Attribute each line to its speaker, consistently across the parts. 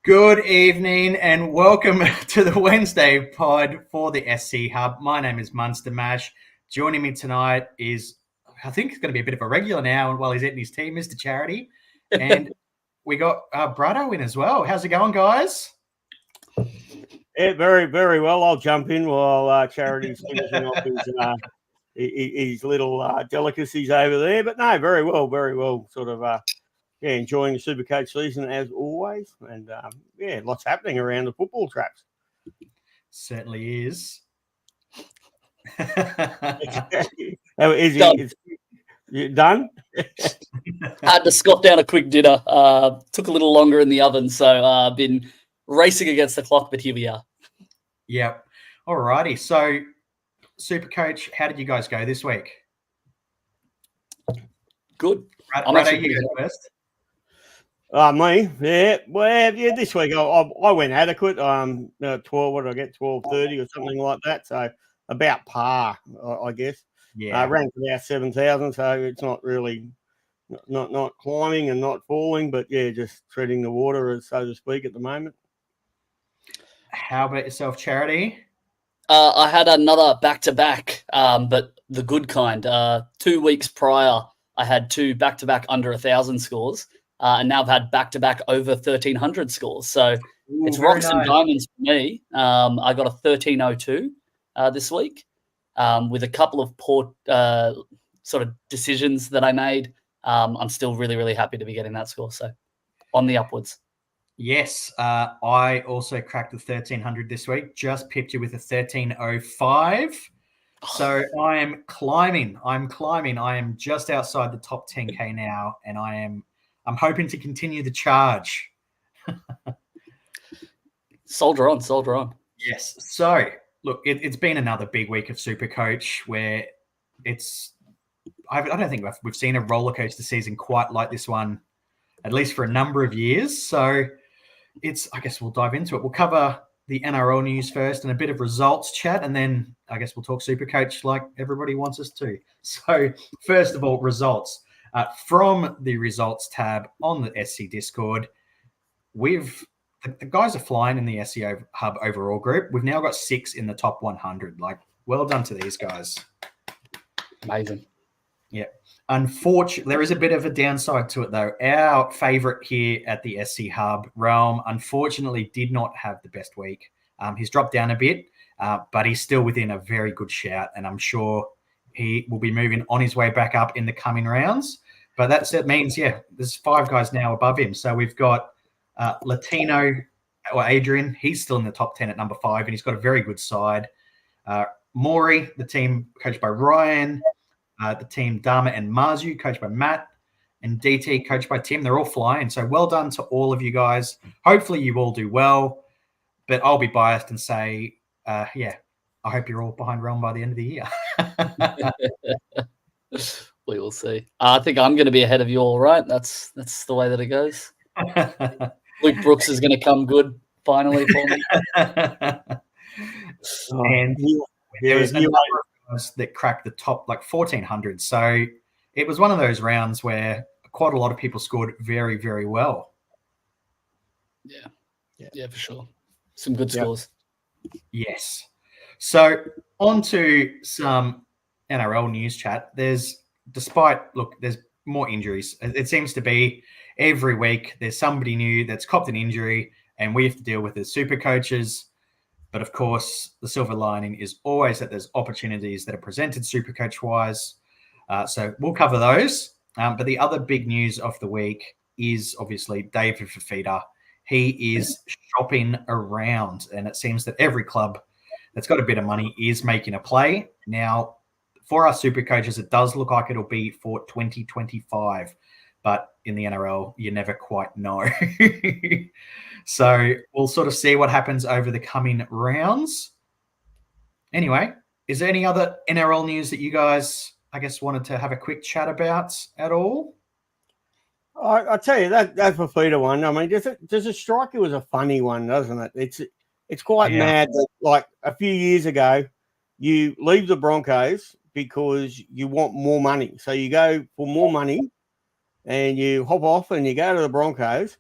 Speaker 1: Good evening and welcome to the Wednesday pod for the SC Hub. My name is Munster Mash. Joining me tonight is, I think it's going to be a bit of a regular now while he's eating his tea, Mr. Charity. And we got Brado in as well. How's it going, guys?
Speaker 2: Yeah, very, very well. I'll jump in while Charity's finishing off his little delicacies over there. But no, very well, very well. Sort of, enjoying the Supercoach season as always. And, lots happening around the football traps.
Speaker 1: Certainly is.
Speaker 2: Is you done?
Speaker 3: Had to scoff down a quick dinner. Took a little longer in the oven, so I've been racing against the clock, but here we are.
Speaker 1: Yep. All righty. So, Supercoach, how did you guys go this week?
Speaker 3: Good.
Speaker 1: Brado, you go first.
Speaker 2: Me? Yeah. Well, yeah, this week I went adequate. 12, what did I get? 12.30 or something like that. So about par, I guess.
Speaker 1: Yeah.
Speaker 2: Ranked about 7,000, so it's not really not climbing and not falling, but yeah, just treading the water, so to speak, at the moment.
Speaker 1: How about yourself, Charity?
Speaker 3: I had another back-to-back, but the good kind. 2 weeks prior, I had two back-to-back under 1,000 scores, and now I've had back-to-back over 1,300 scores. So it's rocks and diamonds for me. I got a 1302 this week with a couple of poor sort of decisions that I made. I'm still really, really happy to be getting that score. So on the upwards.
Speaker 1: Yes, I also cracked the 1,300 this week. Just pipped you with a 1,305. So I am climbing. I am just outside the top 10K now, and I'm hoping to continue the charge.
Speaker 3: Soldier on.
Speaker 1: Yes. So look, it's been another big week of Supercoach where I don't think we've seen a roller coaster season quite like this one, at least for a number of years. So I guess we'll dive into it. We'll cover the NRL news first and a bit of results chat, and then I guess we'll talk Supercoach like everybody wants us to. So first of all, results. From the results tab on the SC Discord, the guys are flying in the SC Hub overall group. We've now got 6 in the top 100. Like, well done to these guys.
Speaker 3: Amazing.
Speaker 1: Yeah. Unfortunately, there is a bit of a downside to it, though. Our favourite here at the SC Hub, Realm, unfortunately did not have the best week. He's dropped down a bit, but he's still within a very good shout, and I'm sure he will be moving on his way back up in the coming rounds. But that means, there's 5 guys now above him. So we've got Latino or Adrian. He's still in the top 10 at number 5, and he's got a very good side. Maury, the team coached by Ryan. The team Dharma and Marzu, coached by Matt, and DT, coached by Tim. They're all flying. So well done to all of you guys. Hopefully you all do well, but I'll be biased and say, I hope you're all behind Realm by the end of the year.
Speaker 3: We will see. I think I'm going to be ahead of you all, right? That's the way that it goes. Luke Brooks is going to come good finally for me.
Speaker 1: And there was a number of guys that cracked the top, like 1,400. So it was one of those rounds where quite a lot of people scored very, very well.
Speaker 3: Yeah, for sure. Some good scores.
Speaker 1: Yes. So on to some NRL news chat. There's more injuries. It seems to be every week there's somebody new that's copped an injury, and we have to deal with the super coaches. But of course, the silver lining is always that there's opportunities that are presented Supercoach-wise. So we'll cover those. But the other big news of the week is obviously David Fifita. He is shopping around, and it seems that every club that's got a bit of money is making a play. Now, for our Supercoaches, it does look like it'll be for 2025. But in the NRL, you never quite know. So we'll sort of see what happens over the coming rounds. Anyway, is there any other NRL news that you guys, I guess, wanted to have a quick chat about at all?
Speaker 2: I'll tell you, that Fifita one, I mean, does a striker was a funny one, doesn't it? It's quite mad that, like, a few years ago, you leave the Broncos because you want more money. So you go for more money and you hop off and you go to the Broncos.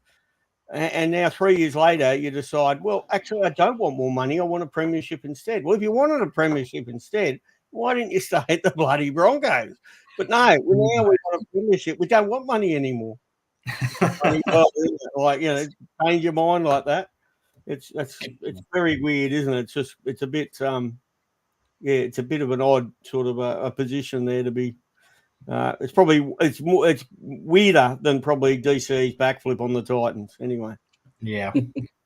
Speaker 2: And now 3 years later, you decide, well, actually, I don't want more money. I want a premiership instead. Well, if you wanted a premiership instead, why didn't you stay at the bloody Broncos? But no, now we want a premiership. We don't want money anymore. Like, change your mind like that. It's very weird, isn't it? It's a bit it's a bit of an odd sort of a position there to be. It's weirder than probably DC's backflip on the Titans. Anyway,
Speaker 1: yeah,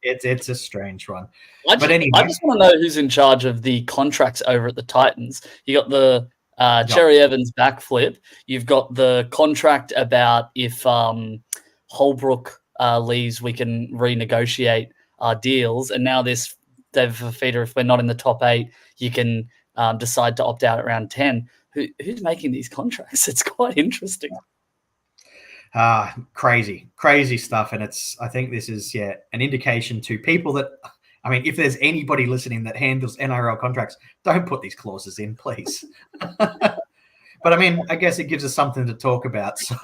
Speaker 1: it's a strange one.
Speaker 3: I just want to know who's in charge of the contracts over at the Titans. You got the Cherry Evans backflip. You've got the contract about if Holbrook leaves, we can renegotiate our deals. And now this David Fifita, if we're not in the top 8, you can decide to opt out at round 10. Who's making these contracts? It's quite interesting.
Speaker 1: Crazy stuff. And I think this is an indication to people that, I mean, if there's anybody listening that handles NRL contracts, don't put these clauses in, please. But I mean, I guess it gives us something to talk about. So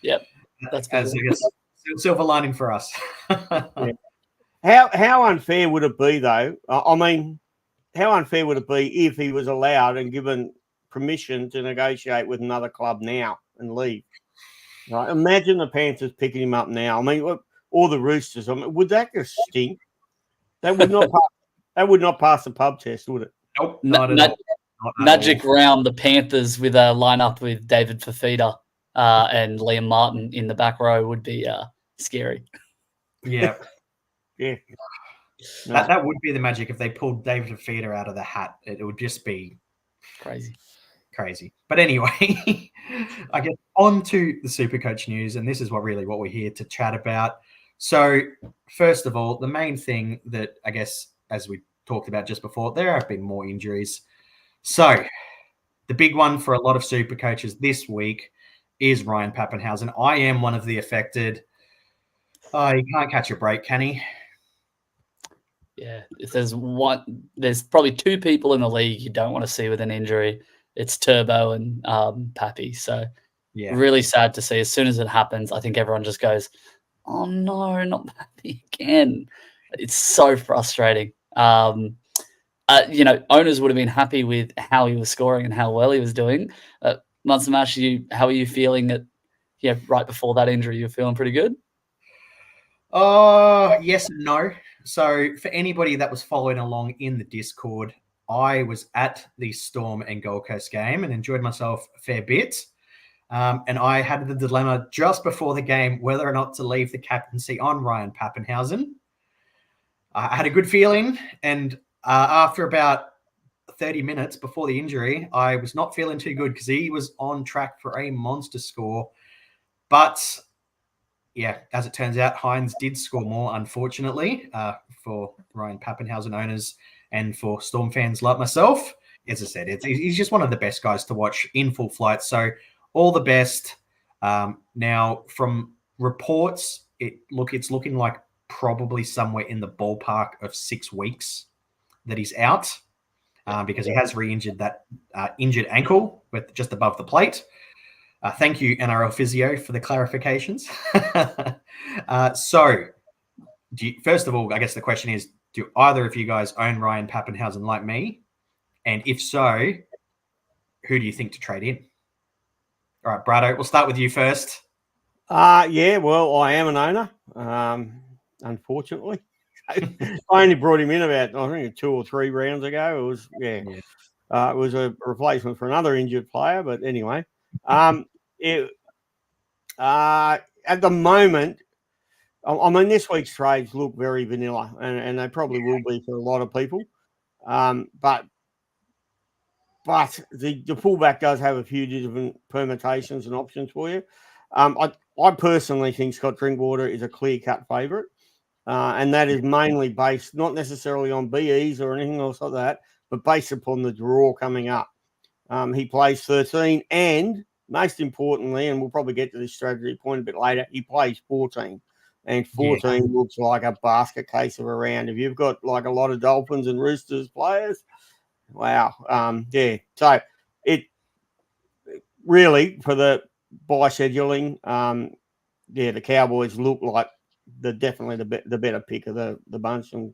Speaker 3: yep, that's
Speaker 1: as I guess silver lining for us.
Speaker 2: Yeah. How unfair would it be though? I mean, how unfair would it be if he was allowed and given permission to negotiate with another club now and leave? Right? Imagine the Panthers picking him up now. I mean, or the Roosters. I mean, would that just stink? That would not. That would not pass the pub test, would it?
Speaker 1: Nope. Not at all.
Speaker 3: Magic round the Panthers with a lineup with David Fifita and Liam Martin in the back row would be scary.
Speaker 1: Yeah.
Speaker 2: Yeah. No.
Speaker 1: That would be the magic if they pulled David Fifita out of the hat. It would just be crazy. But anyway, I get on to the Supercoach news, and this is what we're here to chat about. So first of all, the main thing that I guess, as we talked about just before, there have been more injuries. So the big one for a lot of Supercoaches this week is Ryan Papenhuyzen. I am one of the affected. He can't catch a break, can he?
Speaker 3: Yeah, if there's probably 2 people in the league you don't want to see with an injury. It's Turbo and Pappy. So really sad to see. As soon as it happens, I think everyone just goes, oh no, not Pappy again. It's so frustrating. Owners would have been happy with how he was scoring and how well he was doing. Mansamash, how are you feeling right before that injury? You're feeling pretty good?
Speaker 1: Yes and no. So for anybody that was following along in the Discord, I was at the Storm and Gold Coast game and enjoyed myself a fair bit. And I had the dilemma just before the game whether or not to leave the captaincy on Ryan Papenhuyzen. I had a good feeling, and after about 30 minutes before the injury, I was not feeling too good because he was on track for a monster score. But as it turns out, Hines did score more, unfortunately, for Ryan Papenhuyzen owners and for Storm fans like myself. As I said, he's just one of the best guys to watch in full flight. So all the best. Now, from reports, it's looking like probably somewhere in the ballpark of 6 weeks that he's out because he has re-injured that injured ankle with just above the plate. Thank you, NRL Physio, for the clarifications. First of all, I guess the question is, do either of you guys own Ryan Papenhuyzen like me? And if so, who do you think to trade in? All right, Brado, we'll start with you first.
Speaker 2: Well, I am an owner, unfortunately. I only brought him in about, I think, 2 or 3 rounds ago. It was, it was a replacement for another injured player. But anyway, at the moment, I mean, this week's trades look very vanilla, and they probably will be for a lot of people. But the fullback does have a few different permutations and options for you. I personally think Scott Drinkwater is a clear-cut favourite, and that is mainly based not necessarily on BEs or anything else like that, but based upon the draw coming up. He plays 13, and most importantly, and we'll probably get to this strategy point a bit later, he plays 14. And 14 looks like a basket case of a round. If you've got like a lot of Dolphins and Roosters players, wow. So it really, for the buy scheduling, the Cowboys look like definitely the better pick of the bunch. And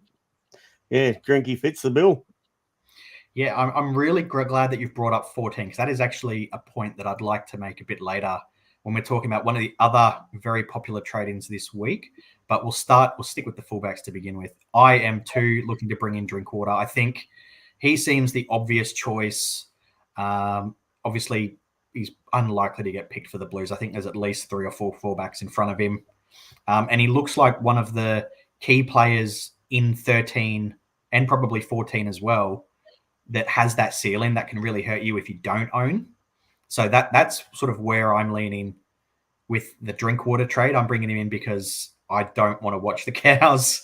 Speaker 2: yeah, Drinky fits the bill.
Speaker 1: Yeah, I'm really glad that you've brought up 14 because that is actually a point that I'd like to make a bit later when we're talking about one of the other very popular trade-ins this week. But we'll stick with the fullbacks to begin with. I am too looking to bring in Drinkwater. I think he seems the obvious choice. Obviously, he's unlikely to get picked for the Blues. I think there's at least 3 or 4 fullbacks in front of him. And he looks like one of the key players in 13 and probably 14 as well that has that ceiling that can really hurt you if you don't own. So that's sort of where I'm leaning with the Drinkwater trade. I'm bringing him in because I don't want to watch the Cows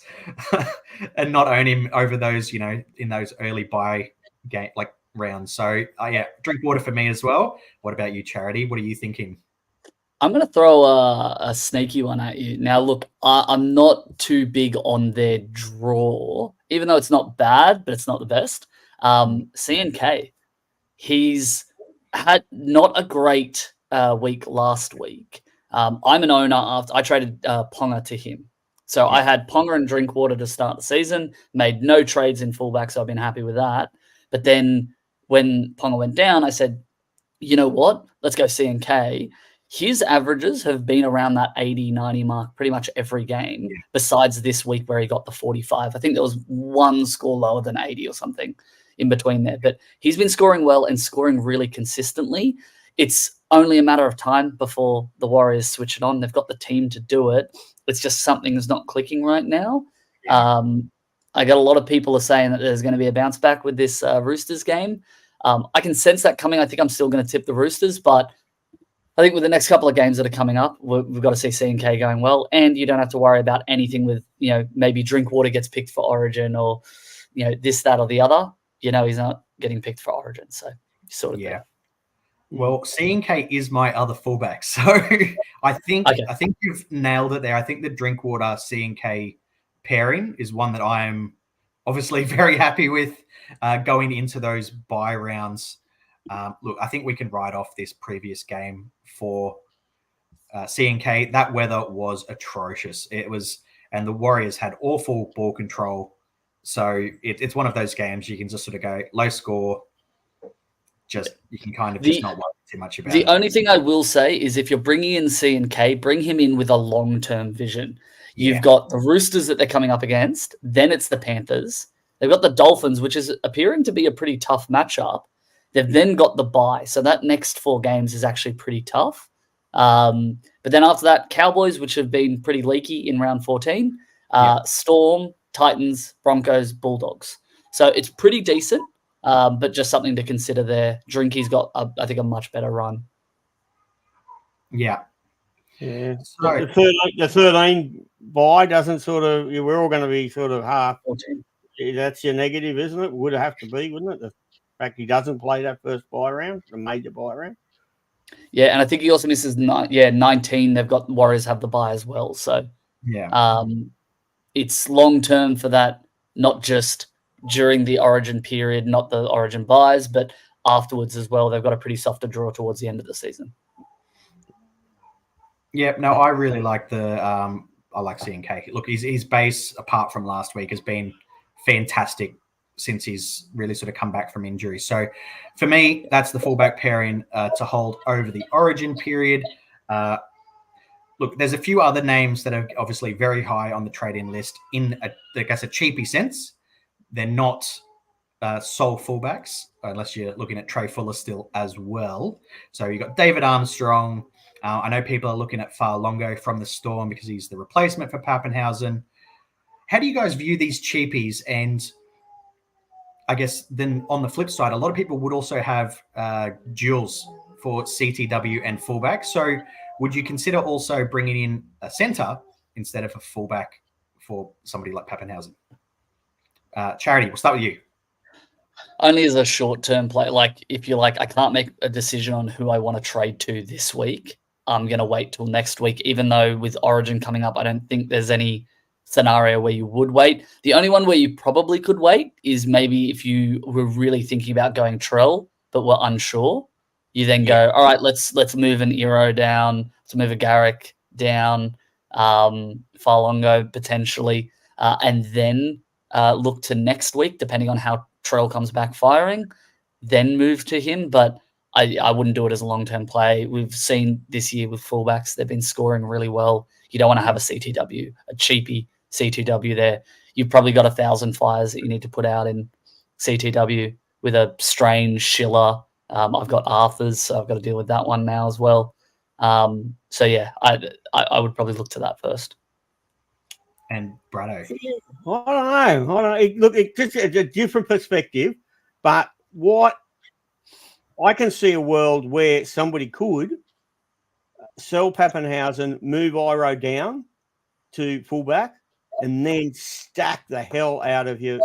Speaker 1: and not own him over those, in those early buy game rounds. So yeah, Drinkwater for me as well. What about you, Charity? What are you thinking?
Speaker 3: I'm going to throw a sneaky one at you. Now, look, I'm not too big on their draw, even though it's not bad, but it's not the best. CNK, he's had not a great week last week. I'm an owner after I traded Ponga to him. So I had Ponga and Drinkwater to start the season, made no trades in fullback, so I've been happy with that. But then when Ponga went down, I said, you know what? Let's go CNK. His averages have been around that 80, 90 mark pretty much every game, besides this week where he got the 45. I think there was one score lower than 80 or something in between there. But he's been scoring well and scoring really consistently. It's only a matter of time before the Warriors switch it on. They've got the team to do it. It's just something that's not clicking right now. I got a lot of people are saying that there's going to be a bounce back with this Roosters game. I can sense that coming. I think I'm still going to tip the Roosters, but I think with the next couple of games that are coming up, we've got to see CNK going well, and you don't have to worry about anything with, maybe Drinkwater gets picked for Origin or, this, that, or the other. He's not getting picked for Origin, so sort of there.
Speaker 1: Well, CNK is my other fullback, so I think you've nailed it there. I think the Drinkwater CNK pairing is one that I am obviously very happy with going into those bye rounds. Look, I think we can write off this previous game for CNK. That weather was atrocious. And the Warriors had awful ball control. So it's one of those games you can just sort of go low score. You can kind of just not worry too much about it.
Speaker 3: The only thing I will say is if you're bringing in CNK, bring him in with a long-term vision. You've got the Roosters that they're coming up against. Then it's the Panthers. They've got the Dolphins, which is appearing to be a pretty tough matchup. They've then got the bye. So that next 4 games is actually pretty tough. But then after that, Cowboys, which have been pretty leaky in round 14. Storm, Titans, Broncos, Bulldogs. So it's pretty decent, but just something to consider there. Drinky's got, I think, a much better run.
Speaker 2: Yeah. So the 13 bye doesn't sort of, we're all going to be sort of half.
Speaker 3: 14.
Speaker 2: That's your negative, isn't it? Would have to be, wouldn't it? The fact he doesn't play that first bye round, the major bye round.
Speaker 3: Yeah, and I think he also misses 19. They've got Warriors have the bye as well. So it's long term for that, not just during the Origin period, not the Origin buys, but afterwards as well. They've got a pretty softer draw towards the end of the season.
Speaker 1: Yeah, no, I really like I like CNK. Look, his base, apart from last week, has been fantastic since he's really sort of come back from injury. So for me, that's the fullback pairing to hold over the Origin period. Look, there's a few other names that are obviously very high on the trade-in list in, a cheapy sense. They're not sole fullbacks, unless you're looking at Trey Fuller still as well. So you've got David Armstrong. I know people are looking at Fa'alongo from the Storm because he's the replacement for Pappenhausen. How do you guys view these cheapies? And I guess then on the flip side, a lot of people would also have duels for CTW and fullback. So would you consider also bringing in a centre instead of a fullback for somebody like Pappenhausen? Charity, we'll start with you.
Speaker 3: Only as a short-term play. Like, if you're like, I can't make a decision on who I want to trade to this week, I'm going to wait till next week, even though with Origin coming up, I don't think there's any scenario where you would wait. The only one where you probably could wait is maybe if you were really thinking about going Trell, but were unsure. You then go, all right, let's move an Eero down, let's move a Garrick down, Farlongo potentially, and then look to next week, depending on how Trell comes back firing, then move to him. But I wouldn't do it as a long-term play. We've seen this year with fullbacks, they've been scoring really well. You don't want to have a CTW, a cheapy CTW there. You've probably got 1,000 flyers that you need to put out in CTW with a Strange, Schiller. I've got Arthur's, so I've got to deal with that one now as well. So yeah, I would probably look to that first.
Speaker 1: And Brado.
Speaker 2: I don't know. Look, it's just a different perspective, but what I can see a world where somebody could sell Pappenhausen, move Iro down to fullback, and then stack the hell out of your.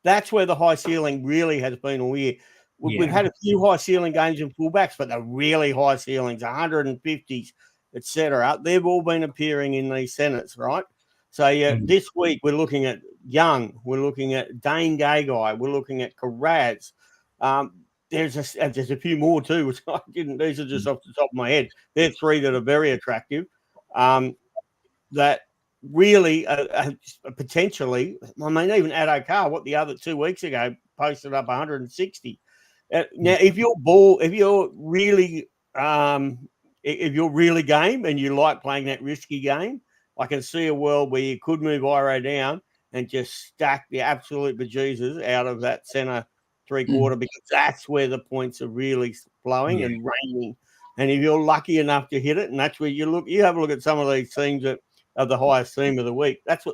Speaker 2: That's where the high ceiling really has been all year. We've had a few high ceiling games in fullbacks, but the really high ceilings, 150s, etc. They've all been appearing in these centres, right? So this week we're looking at Young, we're looking at Dane Gagai, we're looking at Karaz. There's a few more too, which I didn't. These are just off the top of my head. They're three that are very attractive. That really potentially. I mean, even Addo Carr, what the other 2 weeks ago posted up 160. Now, if you're really game and you like playing that risky game, I can see a world where you could move Iro down and just stack the absolute bejesus out of that centre 3/4 because that's where the points are really flowing and raining. And if you're lucky enough to hit it, and that's where you have a look at some of these teams that are the highest team of the week. That's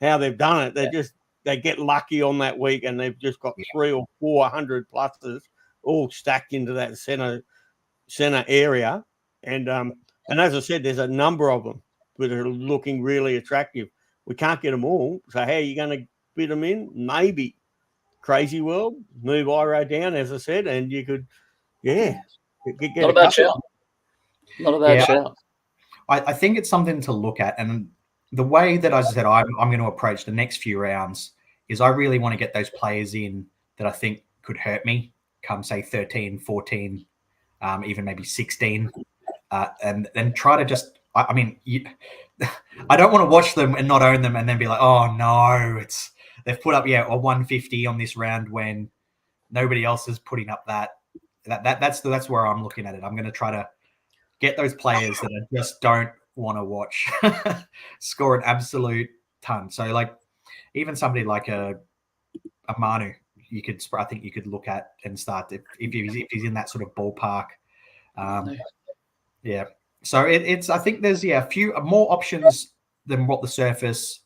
Speaker 2: how they've done it. They get lucky on that week and they've just got 300 or 400 pluses all stacked into that centre area. And as I said, there's a number of them that are looking really attractive. We can't get them all. So how are you going to fit them in? Maybe. Crazy world, move Iro down, as I said, and you could, get
Speaker 3: not a bad shout. Not a bad shout.
Speaker 1: I think it's something to look at. And the way that, as I said, I'm going to approach the next few rounds is I really want to get those players in that I think could hurt me come, say, 13, 14, even maybe 16. And then try to just, I don't want to watch them and not own them and then be like, oh, no, they've put up, a 150 on this round when nobody else is putting up that's where I'm looking at it. I'm going to try to get those players that I just don't want to watch score an ton. So like even somebody like a Manu, I think you could look at and start if he's in that sort of ballpark. Yeah. So it's I think there's a few more options than what the surface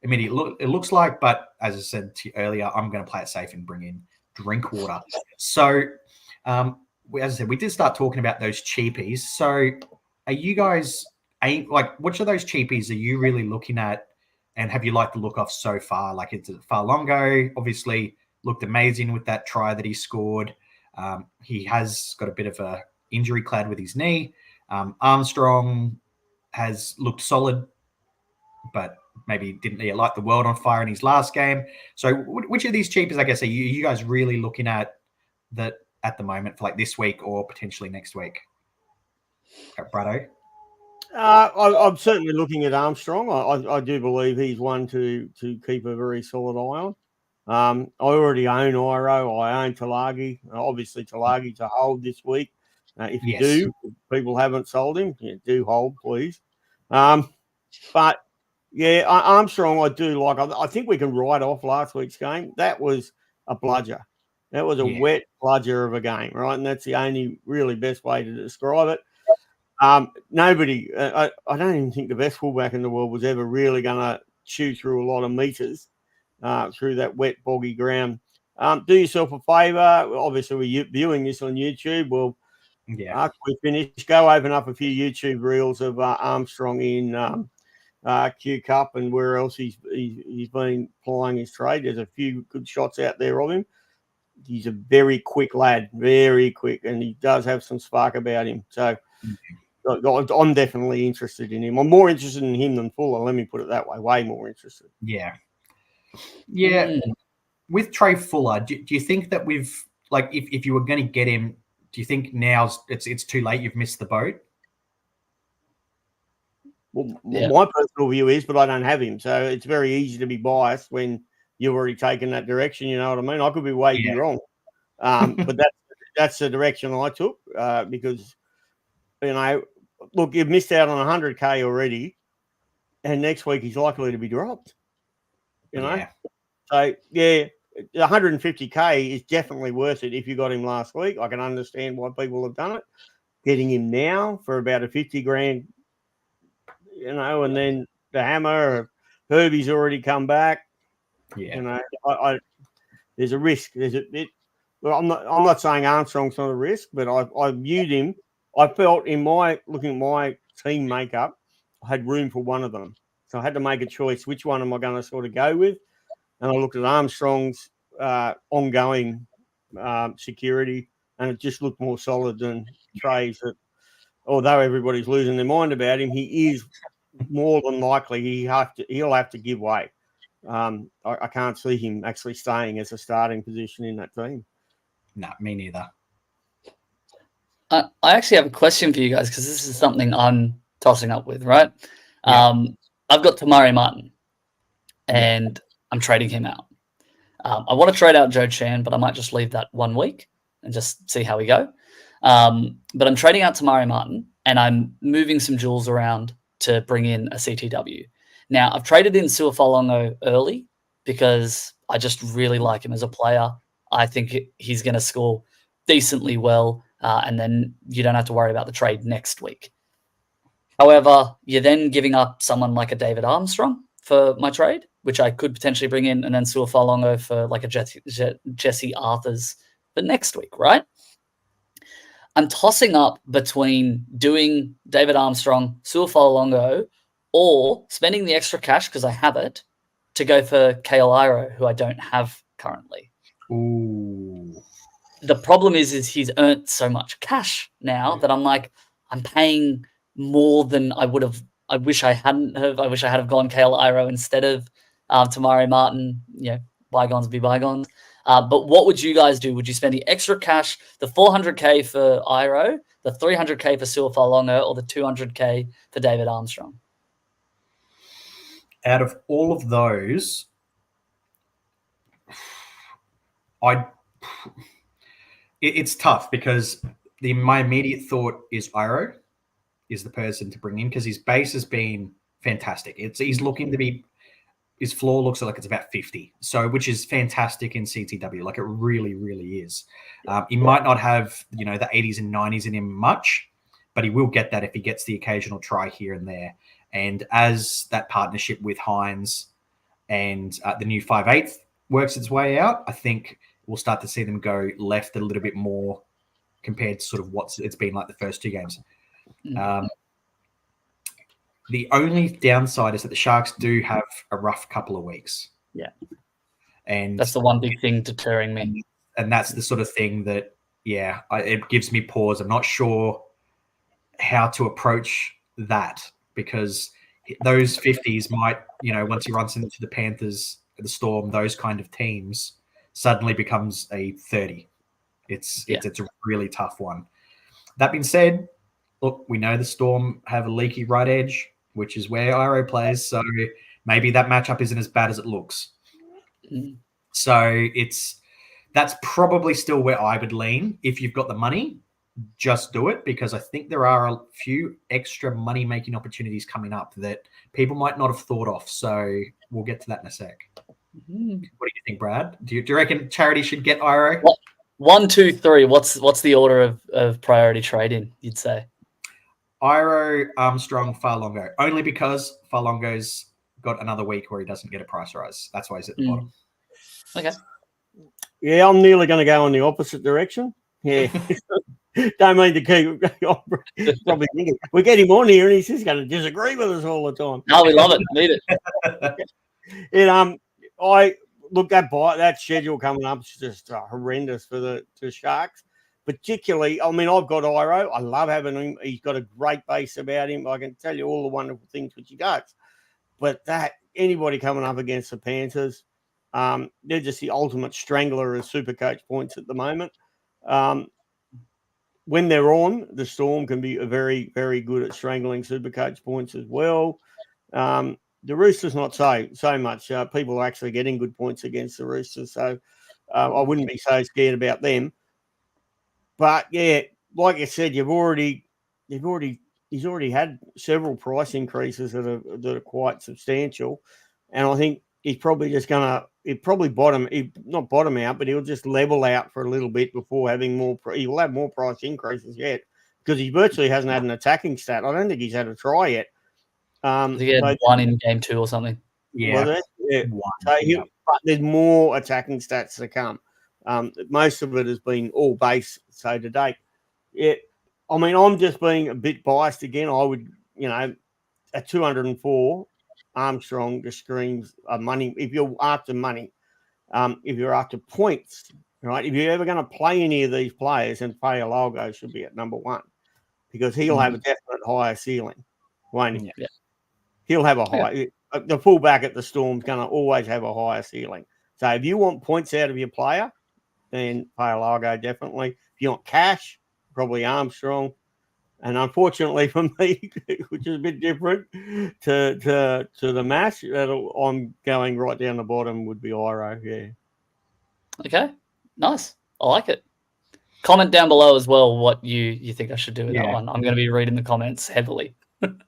Speaker 1: immediately it looks like. But as I said to you earlier, I'm going to play it safe and bring in Drinkwater. So as I said, we did start talking about those cheapies. So are you guys which of those cheapies are you really looking at? And have you liked the look of so far? Like it's Farlongo, obviously looked amazing with that try that he scored. He has got a bit of a injury cloud with his knee. Armstrong has looked solid, but maybe didn't light the world on fire in his last game. So which of these cheapies, I guess, are you guys really looking at that at the moment for like this week or potentially next week? Brado?
Speaker 2: I'm certainly looking at Armstrong. I do believe he's one to keep a very solid eye on. I already own Iro. I own Tulagi. Obviously, Tulagi to hold this week. If you do, if people haven't sold him, do hold, please. But, Armstrong I do like. I think we can write off last week's game. That was a bludger. That was a wet bludger of a game, right? And that's the only really best way to describe it. Nobody, I don't even think the best fullback in the world was ever really going to chew through a lot of meters through that wet, boggy ground. Do yourself a favour. Obviously, we're viewing this on YouTube. Well, after we finish, go open up a few YouTube reels of Armstrong in Q Cup and where else he's been plying his trade. There's a few good shots out there of him. He's a very quick lad, very quick, and he does have some spark about him. So I'm definitely interested in him. I'm more interested in him than Fuller. Let me put it that way. Way more interested.
Speaker 1: Yeah. With Trey Fuller, do you think that we've if you were going to get him, do you think now it's too late? You've missed the boat.
Speaker 2: my personal view is, but I don't have him, so it's very easy to be biased when you've already taken that direction. You know what I mean? I could be way wrong, but that's the direction I took because look, you've missed out on 100K already, and next week he's likely to be dropped. So 150K is definitely worth it if you got him last week. I can understand why people have done it. Getting him now for about a 50 grand, and then the hammer, Herbie's already come back.
Speaker 1: Yeah.
Speaker 2: There's a risk. Well, I'm not saying Armstrong's not a risk, but I viewed him. I felt looking at my team makeup, I had room for one of them. So I had to make a choice. Which one am I going to sort of go with? And I looked at Armstrong's ongoing security, and it just looked more solid than Trey's. That although everybody's losing their mind about him, he is more than likely he'll have to give way. I can't see him actually staying as a starting position in that team.
Speaker 1: No, me neither.
Speaker 3: I actually have a question for you guys because this is something I'm tossing up with, right?
Speaker 1: Yeah.
Speaker 3: I've got Tamari Martin, and I'm trading him out. I want to trade out Joe Chan, but I might just leave that 1 week and just see how we go. But I'm trading out Tamari Martin, and I'm moving some jewels around to bring in a CTW. Now, I've traded in Suafolongo early because I just really like him as a player. I think he's going to score decently well, and then you don't have to worry about the trade next week. However, you're then giving up someone like a David Armstrong for my trade, which I could potentially bring in, and then Suafolongo for like a Jesse Arthurs for next week, right? I'm tossing up between doing David Armstrong, Suafolongo, or spending the extra cash because I have it to go for Kale Iro, who I don't have currently.
Speaker 1: Ooh.
Speaker 3: The problem is he's earned so much cash now that I'm paying more than I would have. I wish I hadn't have. I wish I had have gone Kale Iro instead of Tamari Martin. Bygones be bygones. But what would you guys do? Would you spend the extra cash, the 400K for Iro, the 300K for Suafolongo, or the 200K for David Armstrong?
Speaker 1: Out of all of those, it's tough because my immediate thought is Iro is the person to bring in because his base has been fantastic. He's looking to be, his floor looks like it's about 50, so which is fantastic in CTW. Like it really, really is. He might not have the 80s and 90s in him much, but he will get that if he gets the occasional try here and there. And as that partnership with Hines and the new 5/8 works its way out, I think we'll start to see them go left a little bit more compared to sort of it's been like the first two games. The only downside is that the Sharks do have a rough couple of weeks.
Speaker 3: Yeah.
Speaker 1: And
Speaker 3: that's the one big thing deterring me.
Speaker 1: And that's the sort of thing that, it gives me pause. I'm not sure how to approach that because those 50s might, once he runs into the Panthers, the Storm, those kind of teams, suddenly becomes a 30. It's a really tough one. That being said, look, we know the Storm have a leaky right edge, which is where Iro plays. So maybe that matchup isn't as bad as it looks. So that's probably still where I would lean. If you've got the money, just do it because I think there are a few extra money-making opportunities coming up that people might not have thought of. So we'll get to that in a sec. What do you think, Brad? Do you reckon Charity should get Iro?
Speaker 3: 1, 2, 3. What's the order of priority trading, you'd say?
Speaker 1: Iro, Armstrong, Farlongo. Only because Farlongo's got another week where he doesn't get a price rise. That's why he's at the bottom.
Speaker 3: Okay.
Speaker 2: Yeah, I'm nearly going to go in the opposite direction. Yeah. Don't mean to keep probably thinking we get him on here and he's just going to disagree with us all the time.
Speaker 3: No, we love it. Need
Speaker 2: it. I look that schedule coming up is just horrendous for the Sharks. Particularly, I mean, I've got Iro. I love having him. He's got a great base about him. I can tell you all the wonderful things which he does. But anybody coming up against the Panthers, they're just the ultimate strangler of Supercoach points at the moment. when they're on, the Storm can be very, very good at strangling Supercoach points as well. The Roosters not so much. People are actually getting good points against the Roosters, so I wouldn't be so scared about them. But yeah, like you said, he's already had several price increases that are quite substantial, and I think he's probably just gonna not bottom out, but he'll just level out for a little bit before having more. He'll have more price increases yet because he virtually hasn't had an attacking stat. I don't think he's had a try yet.
Speaker 3: I think he had one in game 2 or something.
Speaker 2: Yeah. But there's more attacking stats to come. Most of it has been all base, so to date. Yeah, I mean, I'm just being a bit biased again. I would, at 204, Armstrong just screams money. If you're after money, if you're after points, right? If you're ever going to play any of these players, and Fa'alogo should be at number 1 because he'll have a definite higher ceiling, won't he?
Speaker 3: Yeah.
Speaker 2: He'll have a high. The fullback at the Storm's going to always have a higher ceiling. So if you want points out of your player, then Fa'alogo definitely. If you want cash, probably Armstrong. And unfortunately for me, which is a bit different to the match, I'm going right down the bottom would be Iro. Yeah.
Speaker 3: Okay. Nice. I like it. Comment down below as well what you think I should do with that one. I'm going to be reading the comments heavily.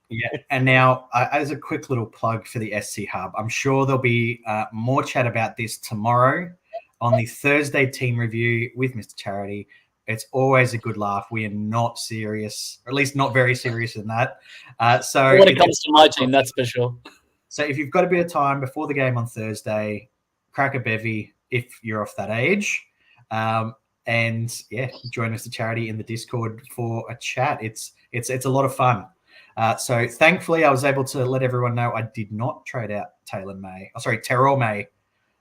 Speaker 1: Yeah, and now as a quick little plug for the SC Hub, I'm sure there'll be more chat about this tomorrow on the Thursday team review with Mr. Charity. It's always a good laugh. We are not serious, or at least not very serious in that. So
Speaker 3: when it comes to my team, that's for sure.
Speaker 1: So if you've got a bit of time before the game on Thursday, crack a bevy if you're of that age. And yeah, join Mr. Charity in the Discord for a chat. It's a lot of fun. So thankfully, I was able to let everyone know I did not trade out Terrell May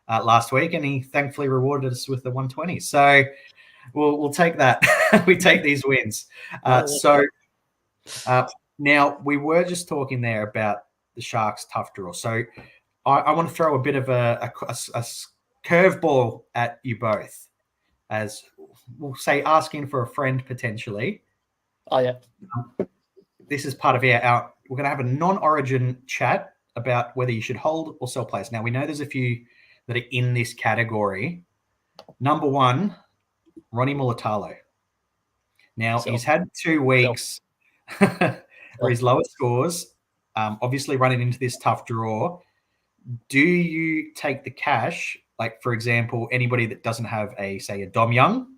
Speaker 1: last week, and he thankfully rewarded us with the 120. So we'll take that. We take these wins. Now we were just talking there about the Sharks' tough draw. So I want to throw a bit of a curveball at you both, as we'll say, asking for a friend potentially.
Speaker 3: Oh yeah.
Speaker 1: This is part of our we're going to have a non-origin chat about whether you should hold or sell players. Now, we know there's a few that are in this category. Number 1, Ronnie Mulatalo. Now, he's had 2 weeks for his lowest scores, obviously running into this tough draw. Do you take the cash? Like, for example, anybody that doesn't have a Dom Young,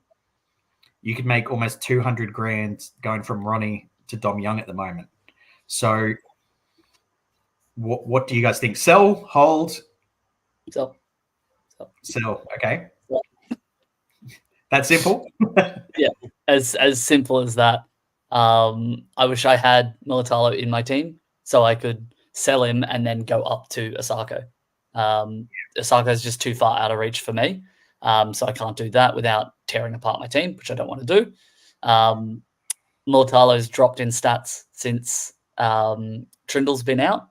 Speaker 1: you could make almost 200 grand going from Ronnie to Dom Young at the moment. So what do you guys think? Sell, hold?
Speaker 3: Sell.
Speaker 1: Okay. Sell. That simple?
Speaker 3: Yeah, as simple as that. I wish I had Mulatalo in my team so I could sell him and then go up to Asako. Asako is just too far out of reach for me, so I can't do that without tearing apart my team, which I don't want to do. Mulatalo's dropped in stats since Trindle's been out.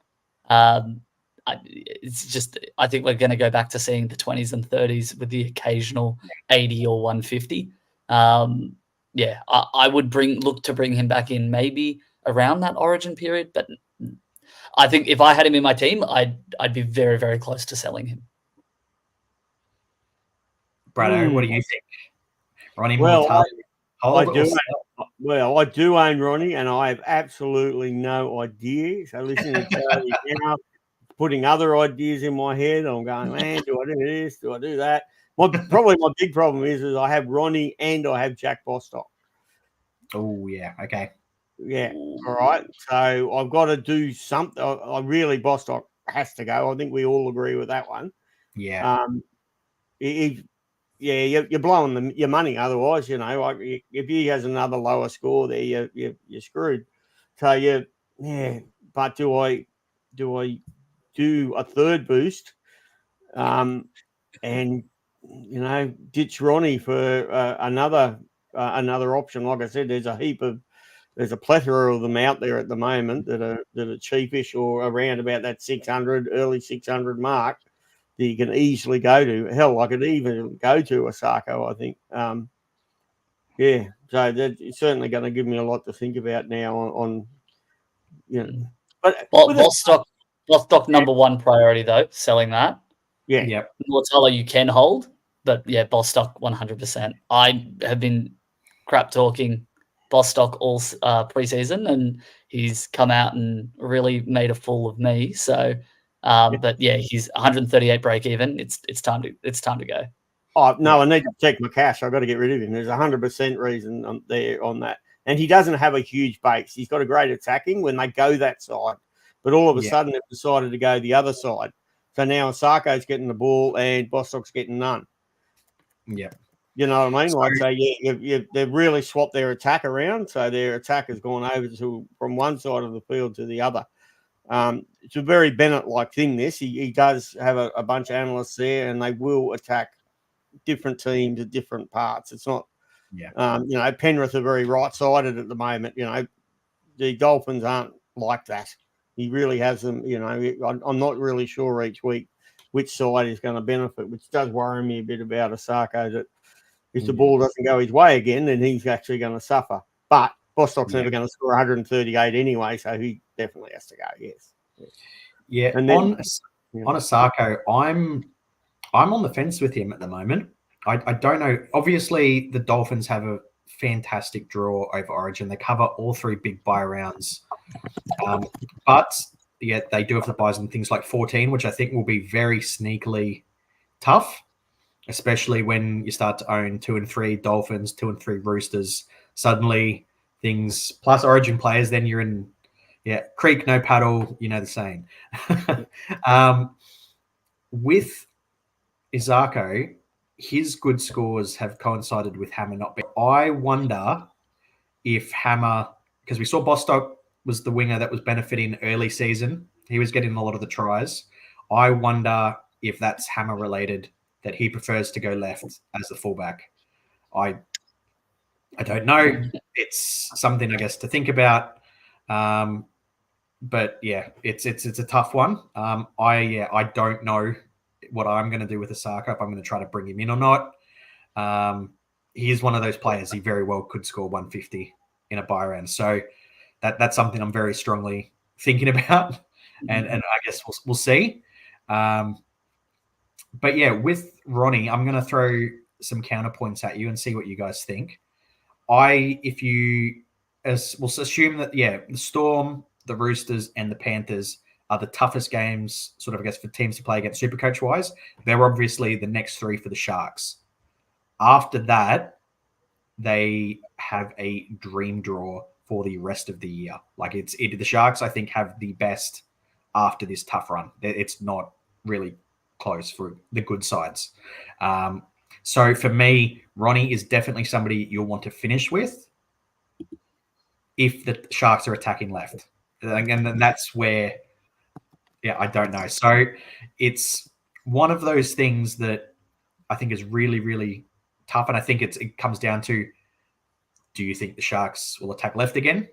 Speaker 3: It's just, I think we're going to go back to seeing the 20s and 30s with the occasional 80 or 150. Yeah, I would look to bring him back in maybe around that origin period, but I think if I had him in my team, I'd be very, very close to selling him.
Speaker 1: Brado, what do you think? Ronnie Mulatalo?
Speaker 2: I do own Ronnie, and I have absolutely no idea. So listening to Charlie now, putting other ideas in my head, I'm going, man, do I do this? Do I do that? Probably my big problem is I have Ronnie and I have Jack Bostock.
Speaker 1: Oh, yeah. Okay.
Speaker 2: Yeah. All right. So I've got to do something. Really, Bostock has to go. I think we all agree with that one.
Speaker 1: Yeah.
Speaker 2: You're blowing your money otherwise, like if he has another lower score there, you're screwed. So but do I do a third boost and ditch Ronnie for another option? Like I said, there's a plethora of them out there at the moment that are cheapish or around about that 600, early 600 mark that you can easily go to. Hell, I could even go to Asako, I think. Yeah, so that's certainly going to give me a lot to think about now on you know. But
Speaker 3: Well,
Speaker 2: with a,
Speaker 3: Bostock number one priority though, selling that.
Speaker 2: yeah,
Speaker 1: Yep.
Speaker 3: Mortallo you can hold, but yeah, Bostock 100%. I have been crap talking Bostock all preseason, and he's come out and really made a fool of me. So, but yeah, he's 138 break even. It's time to go.
Speaker 2: Oh no,
Speaker 1: Yeah.
Speaker 2: I need to check my cash. I've got to get rid of him. There's 100% reason on there on that. And he doesn't have a huge base. He's got a great attacking when they go that side. But all of a
Speaker 1: Yeah.
Speaker 2: sudden they've decided to go the other side. So now Osaka's getting the ball and Bostock's getting none.
Speaker 1: Yeah.
Speaker 2: You know what I mean?
Speaker 1: So-
Speaker 2: Like, so they've really swapped their attack around. So their attack has gone over from one side of the field to the other. It's a very Bennett-like thing, this. He does have a bunch of analysts there, and they will attack different teams at different parts. It's not, Penrith are very right-sided at the moment. The Dolphins aren't like that. He really has them, I'm not really sure each week which side is going to benefit, which does worry me a bit about Osako, that if the ball doesn't go his way again, then he's actually going to suffer. But Bostock's never going to score 138 anyway, so he definitely has to go, yes.
Speaker 1: Yeah,
Speaker 2: And then,
Speaker 1: on Osako, I'm on the fence with him at the moment. I don't know. Obviously, the Dolphins have a fantastic draw over Origin. They cover all three big bye rounds. But yeah, they do have the buys in things like 14, which I think will be very sneakily tough, especially when you start to own 2 and 3 Dolphins, 2 and 3 Roosters. Suddenly things plus Origin players, then you're in creek, no paddle, you know the saying. With Izako, his good scores have coincided with Hammer not being. I wonder if Hammer, because we saw Bostock was the winger that was benefiting early season. He was getting a lot of the tries. I wonder if that's Hammer related, that he prefers to go left as the fullback. I don't know. It's something, I guess, to think about. But yeah, it's a tough one. I don't know what I'm going to do with Osako, if I'm going to try to bring him in or not. He is one of those players. He very well could score 150 in a bye round. So that's something I'm very strongly thinking about, and I guess we'll see. But yeah, with Ronnie, I'm going to throw some counterpoints at you and see what you guys think. We'll assume that the Storm, the Roosters, and the Panthers are the toughest games, sort of, I guess, for teams to play against Supercoach wise. They're obviously the next 3 for the Sharks. After that, they have a dream draw for the rest of the year. Like the Sharks, I think, have the best after this tough run. It's not really close for the good sides. So for me, Ronnie is definitely somebody you'll want to finish with if the Sharks are attacking left. And then that's where, I don't know. So it's one of those things that I think is really, really tough. And I think it comes down to, do you think the Sharks will attack left again?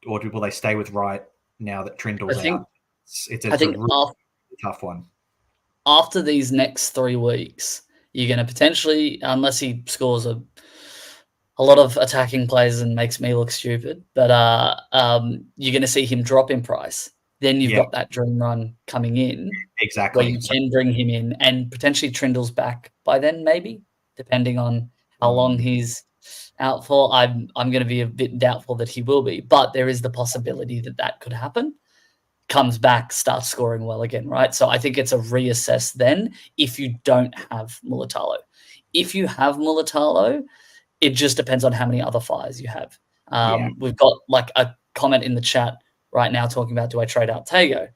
Speaker 1: Or will they stay with right now that Trindle's out? It's a really tough one.
Speaker 3: After these next 3 weeks, you're going to potentially, unless he scores a lot of attacking plays and makes me look stupid, but you're going to see him drop in price. Then you've got that dream run coming in.
Speaker 1: Exactly.
Speaker 3: Where you can bring him in, and potentially Trindle's back by then, maybe, depending on how long he's out for. I'm going to be a bit doubtful that he will be, but there is the possibility that could happen. Comes back, starts scoring well again, right? So I think it's a reassess then if you don't have Mulitalo. If you have Mulitalo, it just depends on how many other fires you have. We've got like a comment in the chat right now talking about, do I trade out Tago?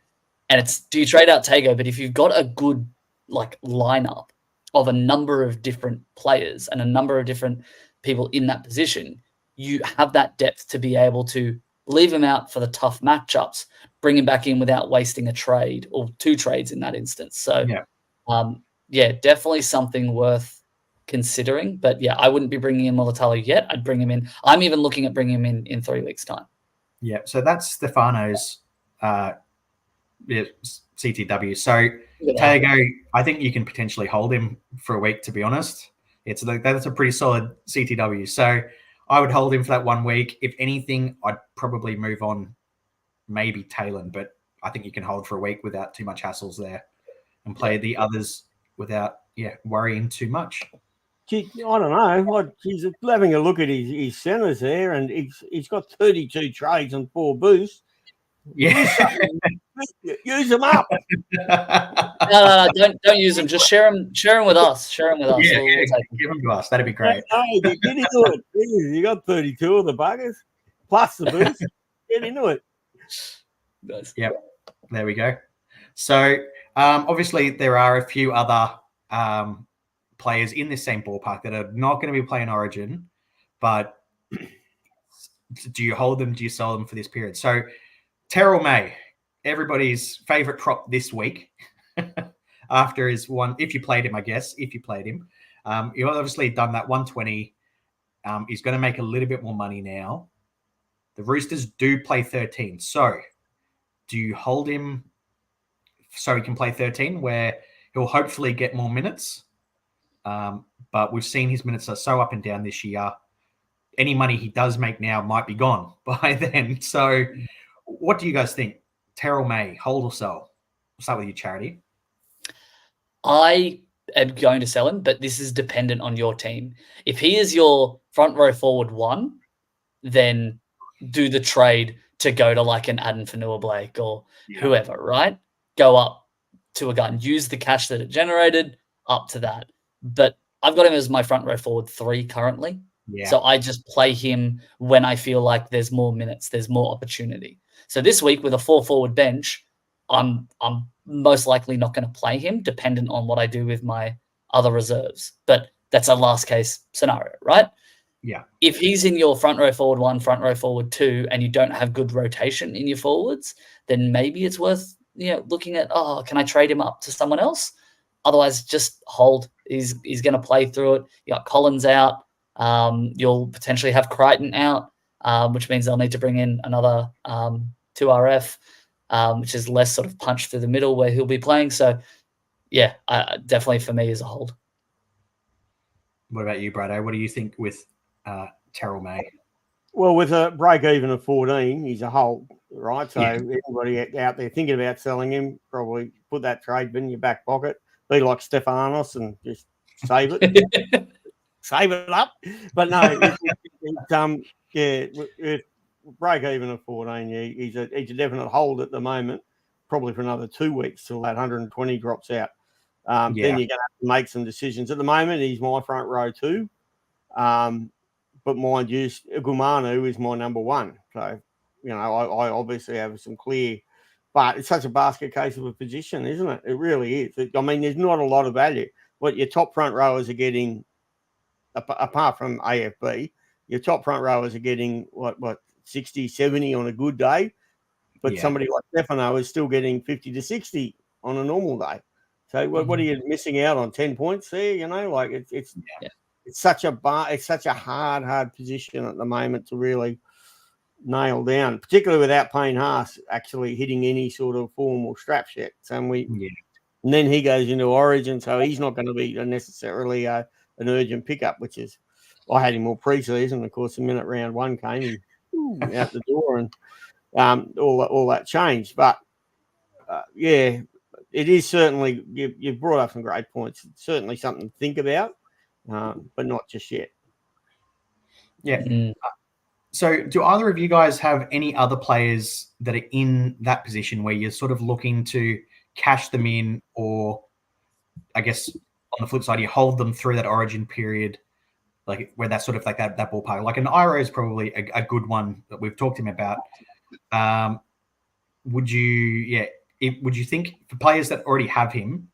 Speaker 3: And it's, do you trade out Tago? But if you've got a good like lineup of a number of different players and a number of different people in that position, you have that depth to be able to leave him out for the tough matchups, bring him back in without wasting a trade or 2 trades in that instance. So, definitely something worth considering. But yeah, I wouldn't be bringing in Mulitalo yet. I'd bring him in. I'm even looking at bringing him in 3 weeks' time.
Speaker 1: Yeah, so that's Stefano's CTW. So Tago, I think you can potentially hold him for a week, to be honest. That's a pretty solid CTW. So I would hold him for that 1 week. If anything, I'd probably move on, maybe Talon, but I think you can hold for a week without too much hassles there and play the others without worrying too much.
Speaker 2: Gee, I don't know. He's having a look at his centres there, and he's got 32 trades and 4 boosts.
Speaker 1: Yeah.
Speaker 2: Use them up.
Speaker 3: No, don't use them. Just share them with us. Share them with us.
Speaker 1: Yeah,
Speaker 3: We'll take them.
Speaker 1: give them to us. That'd be great.
Speaker 2: No, get into it. You got 32 of the buggers plus the boost. Get into it.
Speaker 3: Nice.
Speaker 1: Yep. There we go. So obviously there are a few other players in this same ballpark that are not going to be playing Origin, but do you hold them? Do you sell them for this period? So Terrell May, everybody's favorite prop this week after his one, if you played him, I guess, you've obviously done that 120. He's going to make a little bit more money now. The Roosters do play 13. So do you hold him so he can play 13 where he'll hopefully get more minutes? But we've seen his minutes are so up and down this year. Any money he does make now might be gone by then. So what do you guys think? Terrell May, hold or sell? We'll start with you, Charity.
Speaker 3: I am going to sell him, but this is dependent on your team. If he is your front row forward 1, then do the trade to go to like an Adam Fanua-Blake or whoever, right? Go up to a gun. Use the cash that it generated up to that. But I've got him as my front row forward 3 currently.
Speaker 1: Yeah.
Speaker 3: So I just play him when I feel like there's more minutes, there's more opportunity. So this week with a 4 forward bench, I'm most likely not going to play him, dependent on what I do with my other reserves. But that's a last case scenario, right?
Speaker 1: Yeah.
Speaker 3: If he's in your front row forward 1, front row forward 2, and you don't have good rotation in your forwards, then maybe it's worth looking at, can I trade him up to someone else? Otherwise, just hold. He's going to play through it. You got Collins out. You'll potentially have Crichton out, which means they'll need to bring in another 2RF, which is less sort of punch through the middle where he'll be playing. So, yeah, definitely for me is a hold.
Speaker 1: What about you, Brado? What do you think with Terrell May?
Speaker 2: Well, with a break even of 14, he's a hold, right? So everybody out there thinking about selling him, probably put that trade bin in your back pocket. Be like Stefanos and just save it. Save it up. But no, with break even of 14, he's a definite hold at the moment, probably for another 2 weeks till that 120 drops out. Then you're going to have to make some decisions. At the moment, he's my front row 2. But mind you, Gumanu is my number 1. So, I obviously have some clear, but it's such a basket case of a position, isn't it? It really is. There's not a lot of value. What your top front rowers are getting, apart from AFB, your top front rowers are getting what 60, 70 on a good day, but somebody like Stefano is still getting 50 to 60 on a normal day. So what are you missing out on? 10 points there? It's such a hard position at the moment to really nail down, particularly without Payne Haas actually hitting any sort of formal straps yet. And then he goes into Origin, so he's not going to be necessarily an urgent pickup, which is, I had him all pre-season. Of course, the minute round 1 came, he out the door, and all that changed. But it is certainly, you've brought up some great points. It's certainly something to think about, but not just yet.
Speaker 1: Yeah. So do either of you guys have any other players that are in that position where you're sort of looking to cash them in, or I guess on the flip side, you hold them through that Origin period, like where that's sort of like that ballpark? Like an Iro is probably a good one that we've talked to him about. Would you think for players that already have him,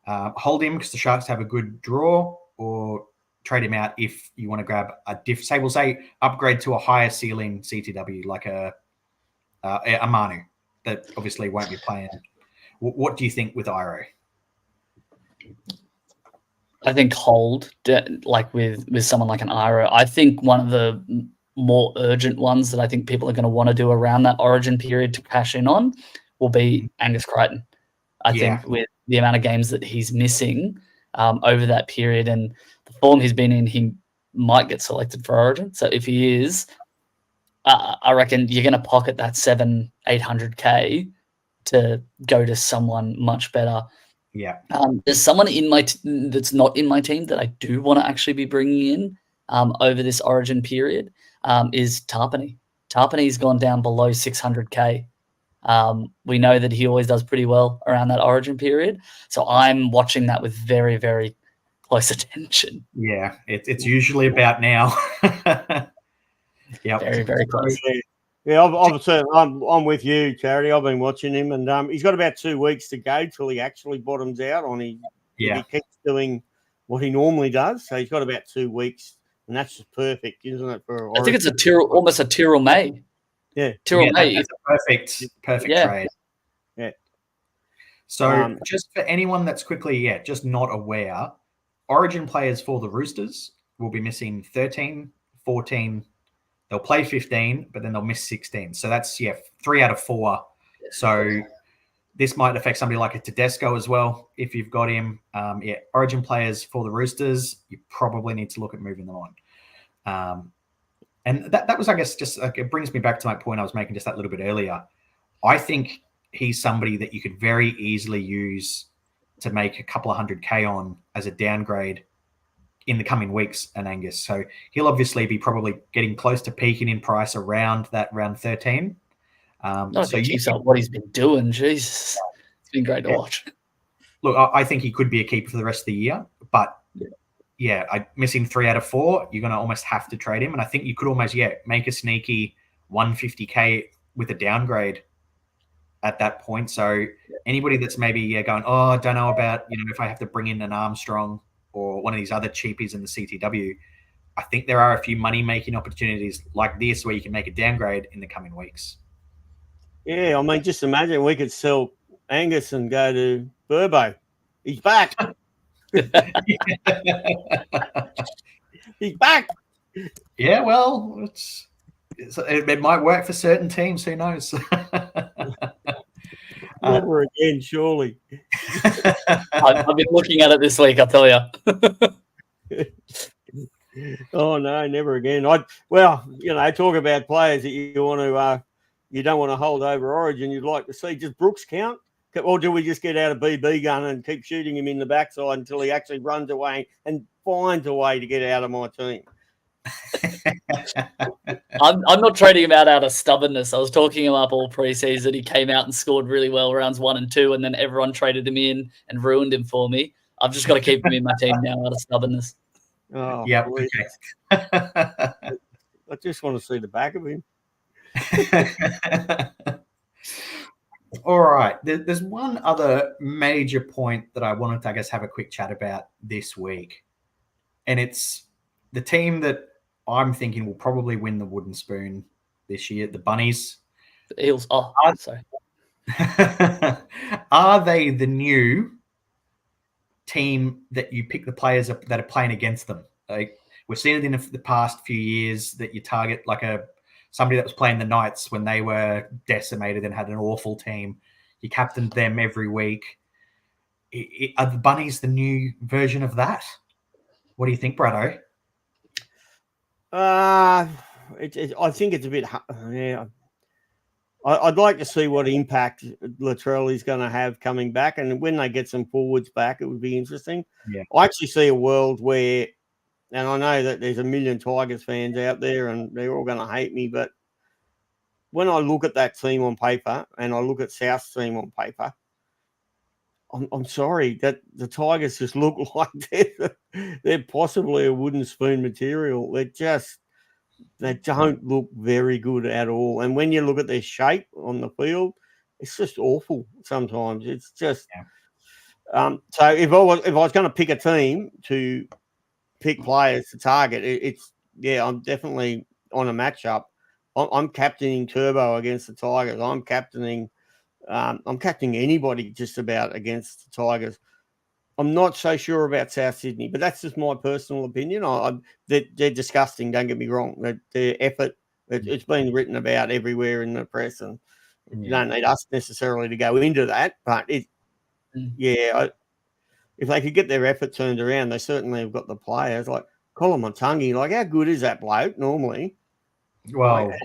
Speaker 1: hold him because the Sharks have a good draw, or trade him out if you want to grab we'll say upgrade to a higher ceiling CTW, like a Manu that obviously won't be playing. What do you think with Iro?
Speaker 3: I think hold, like with someone like an Iro. I think one of the more urgent ones that I think people are going to want to do around that Origin period to cash in on will be Angus Crichton. I think with the amount of games that he's missing over that period, and the form he's been in, he might get selected for Origin. So if he is, I reckon you're going to pocket that 800K to go to someone much better.
Speaker 1: Yeah.
Speaker 3: There's someone in my that's not in my team that I do want to actually be bringing in over this Origin period is Tarpany. Tarpany's gone down below 600K. We know that he always does pretty well around that Origin period. So I'm watching that with very, very close attention.
Speaker 1: Yeah, it's usually about now. Yeah,
Speaker 3: Very, very close.
Speaker 2: Yeah, I'm with you, Charity. I've been watching him, and he's got about 2 weeks to go till he actually bottoms out on his.
Speaker 1: Yeah,
Speaker 2: he keeps doing what he normally does, so he's got about 2 weeks, and that's just perfect, isn't it? For
Speaker 3: I think it's almost a Tyrrell May.
Speaker 2: Yeah,
Speaker 3: Tyrrell May.
Speaker 1: That's a perfect trade.
Speaker 2: Yeah.
Speaker 1: So just for anyone that's quickly, just not aware, Origin players for the Roosters will be missing 13, 14. They'll play 15, but then they'll miss 16. So that's 3 out of 4. So this might affect somebody like a Tedesco as well if you've got him. Origin players for the Roosters, you probably need to look at moving them on. And that was, I guess, just like, it brings me back to my point I was making just that little bit earlier. I think he's somebody that you could very easily use to make a couple of 100K on as a downgrade in the coming weeks, and Angus. So he'll obviously be probably getting close to peaking in price around that round 13.
Speaker 3: So keeps up what he's been doing. Jesus, it's been great to watch.
Speaker 1: Look, I think he could be a keeper for the rest of the year, but missing 3 out of 4, you're going to almost have to trade him. And I think you could almost, make a sneaky 150K with a downgrade at that point. So anybody that's maybe going, I don't know about, if I have to bring in an Armstrong or one of these other cheapies in the CTW, I think there are a few money-making opportunities like this where you can make a downgrade in the coming weeks.
Speaker 2: Yeah, I mean, just imagine we could sell Angus and go to Burbo. He's back. He's back.
Speaker 1: Yeah, well, it might work for certain teams. Who knows?
Speaker 2: Never again, surely.
Speaker 3: I've been looking at it this week, I'll tell you.
Speaker 2: Oh no, never again. Talk about players that you don't want to hold over Origin. You'd like to see. Does Brooks count, or do we just get out a BB gun and keep shooting him in the backside until he actually runs away and finds a way to get out of my team?
Speaker 3: I'm not trading him out of stubbornness. I was talking him up all preseason. He came out and scored really well rounds 1 and 2, and then everyone traded him in and ruined him for me. I've just got to keep him in my team now out of stubbornness.
Speaker 2: Oh,
Speaker 1: yeah.
Speaker 2: Okay. I just want to see the back of him.
Speaker 1: All right. There's one other major point that I wanted to, I guess, have a quick chat about this week, and it's the team that I'm thinking will probably win the Wooden Spoon this year, the Bunnies.
Speaker 3: The Eels. Oh, sorry.
Speaker 1: Are they the new team that you pick the players that are playing against them? Like, we've seen it in the past few years that you target like somebody that was playing the Knights when they were decimated and had an awful team. You captained them every week. Are the Bunnies the new version of that? What do you think, Brado?
Speaker 2: I think it's a bit. Yeah, I'd like to see what impact Latrell is going to have coming back, and when they get some forwards back, it would be interesting.
Speaker 1: Yeah,
Speaker 2: I actually see a world where, and I know that there's a million Tigers fans out there, and they're all going to hate me, but when I look at that team on paper, and I look at South's team on paper, I'm sorry that the Tigers just look like they're possibly a wooden spoon material. They don't look very good at all. And when you look at their shape on the field, it's just awful sometimes. It's just so if I was going to pick a team to pick players to target, I'm definitely on a matchup. I'm captaining Turbo against the Tigers. I'm captaining anybody just about against the Tigers. I'm not so sure about South Sydney, but that's just my personal opinion. They're disgusting, don't get me wrong. Their effort, it's been written about everywhere in the press, and you don't need us necessarily to go into that. But if they could get their effort turned around, they certainly have got the players. Like Colin Montangi, like how good is that bloke normally?
Speaker 1: Well,
Speaker 2: Like,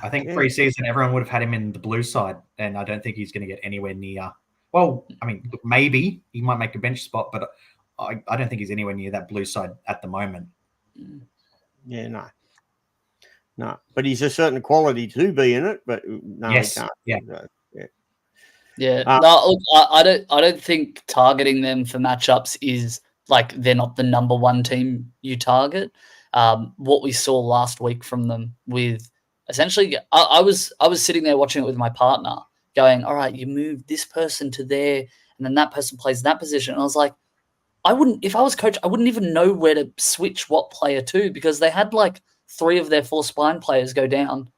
Speaker 1: I think
Speaker 2: yeah.
Speaker 1: pre-season everyone would have had him in the blue side, and I don't think he's going to get anywhere near. Well, I mean, maybe he might make a bench spot, but I don't think he's anywhere near that blue side at the moment.
Speaker 2: Yeah, no. But he's a certain quality to be in it. But no,
Speaker 1: Yes,
Speaker 2: he can't.
Speaker 1: yeah.
Speaker 3: Yeah, no, look, I don't think targeting them for matchups is like they're not the number one team you target. What we saw last week from them with essentially, I was sitting there watching it with my partner, going, "All right, you move this person to there, and then that person plays that position." And I was like, I wouldn't, if I was coach, I wouldn't even know where to switch what player to because they had like 3 of their 4 spine players go down,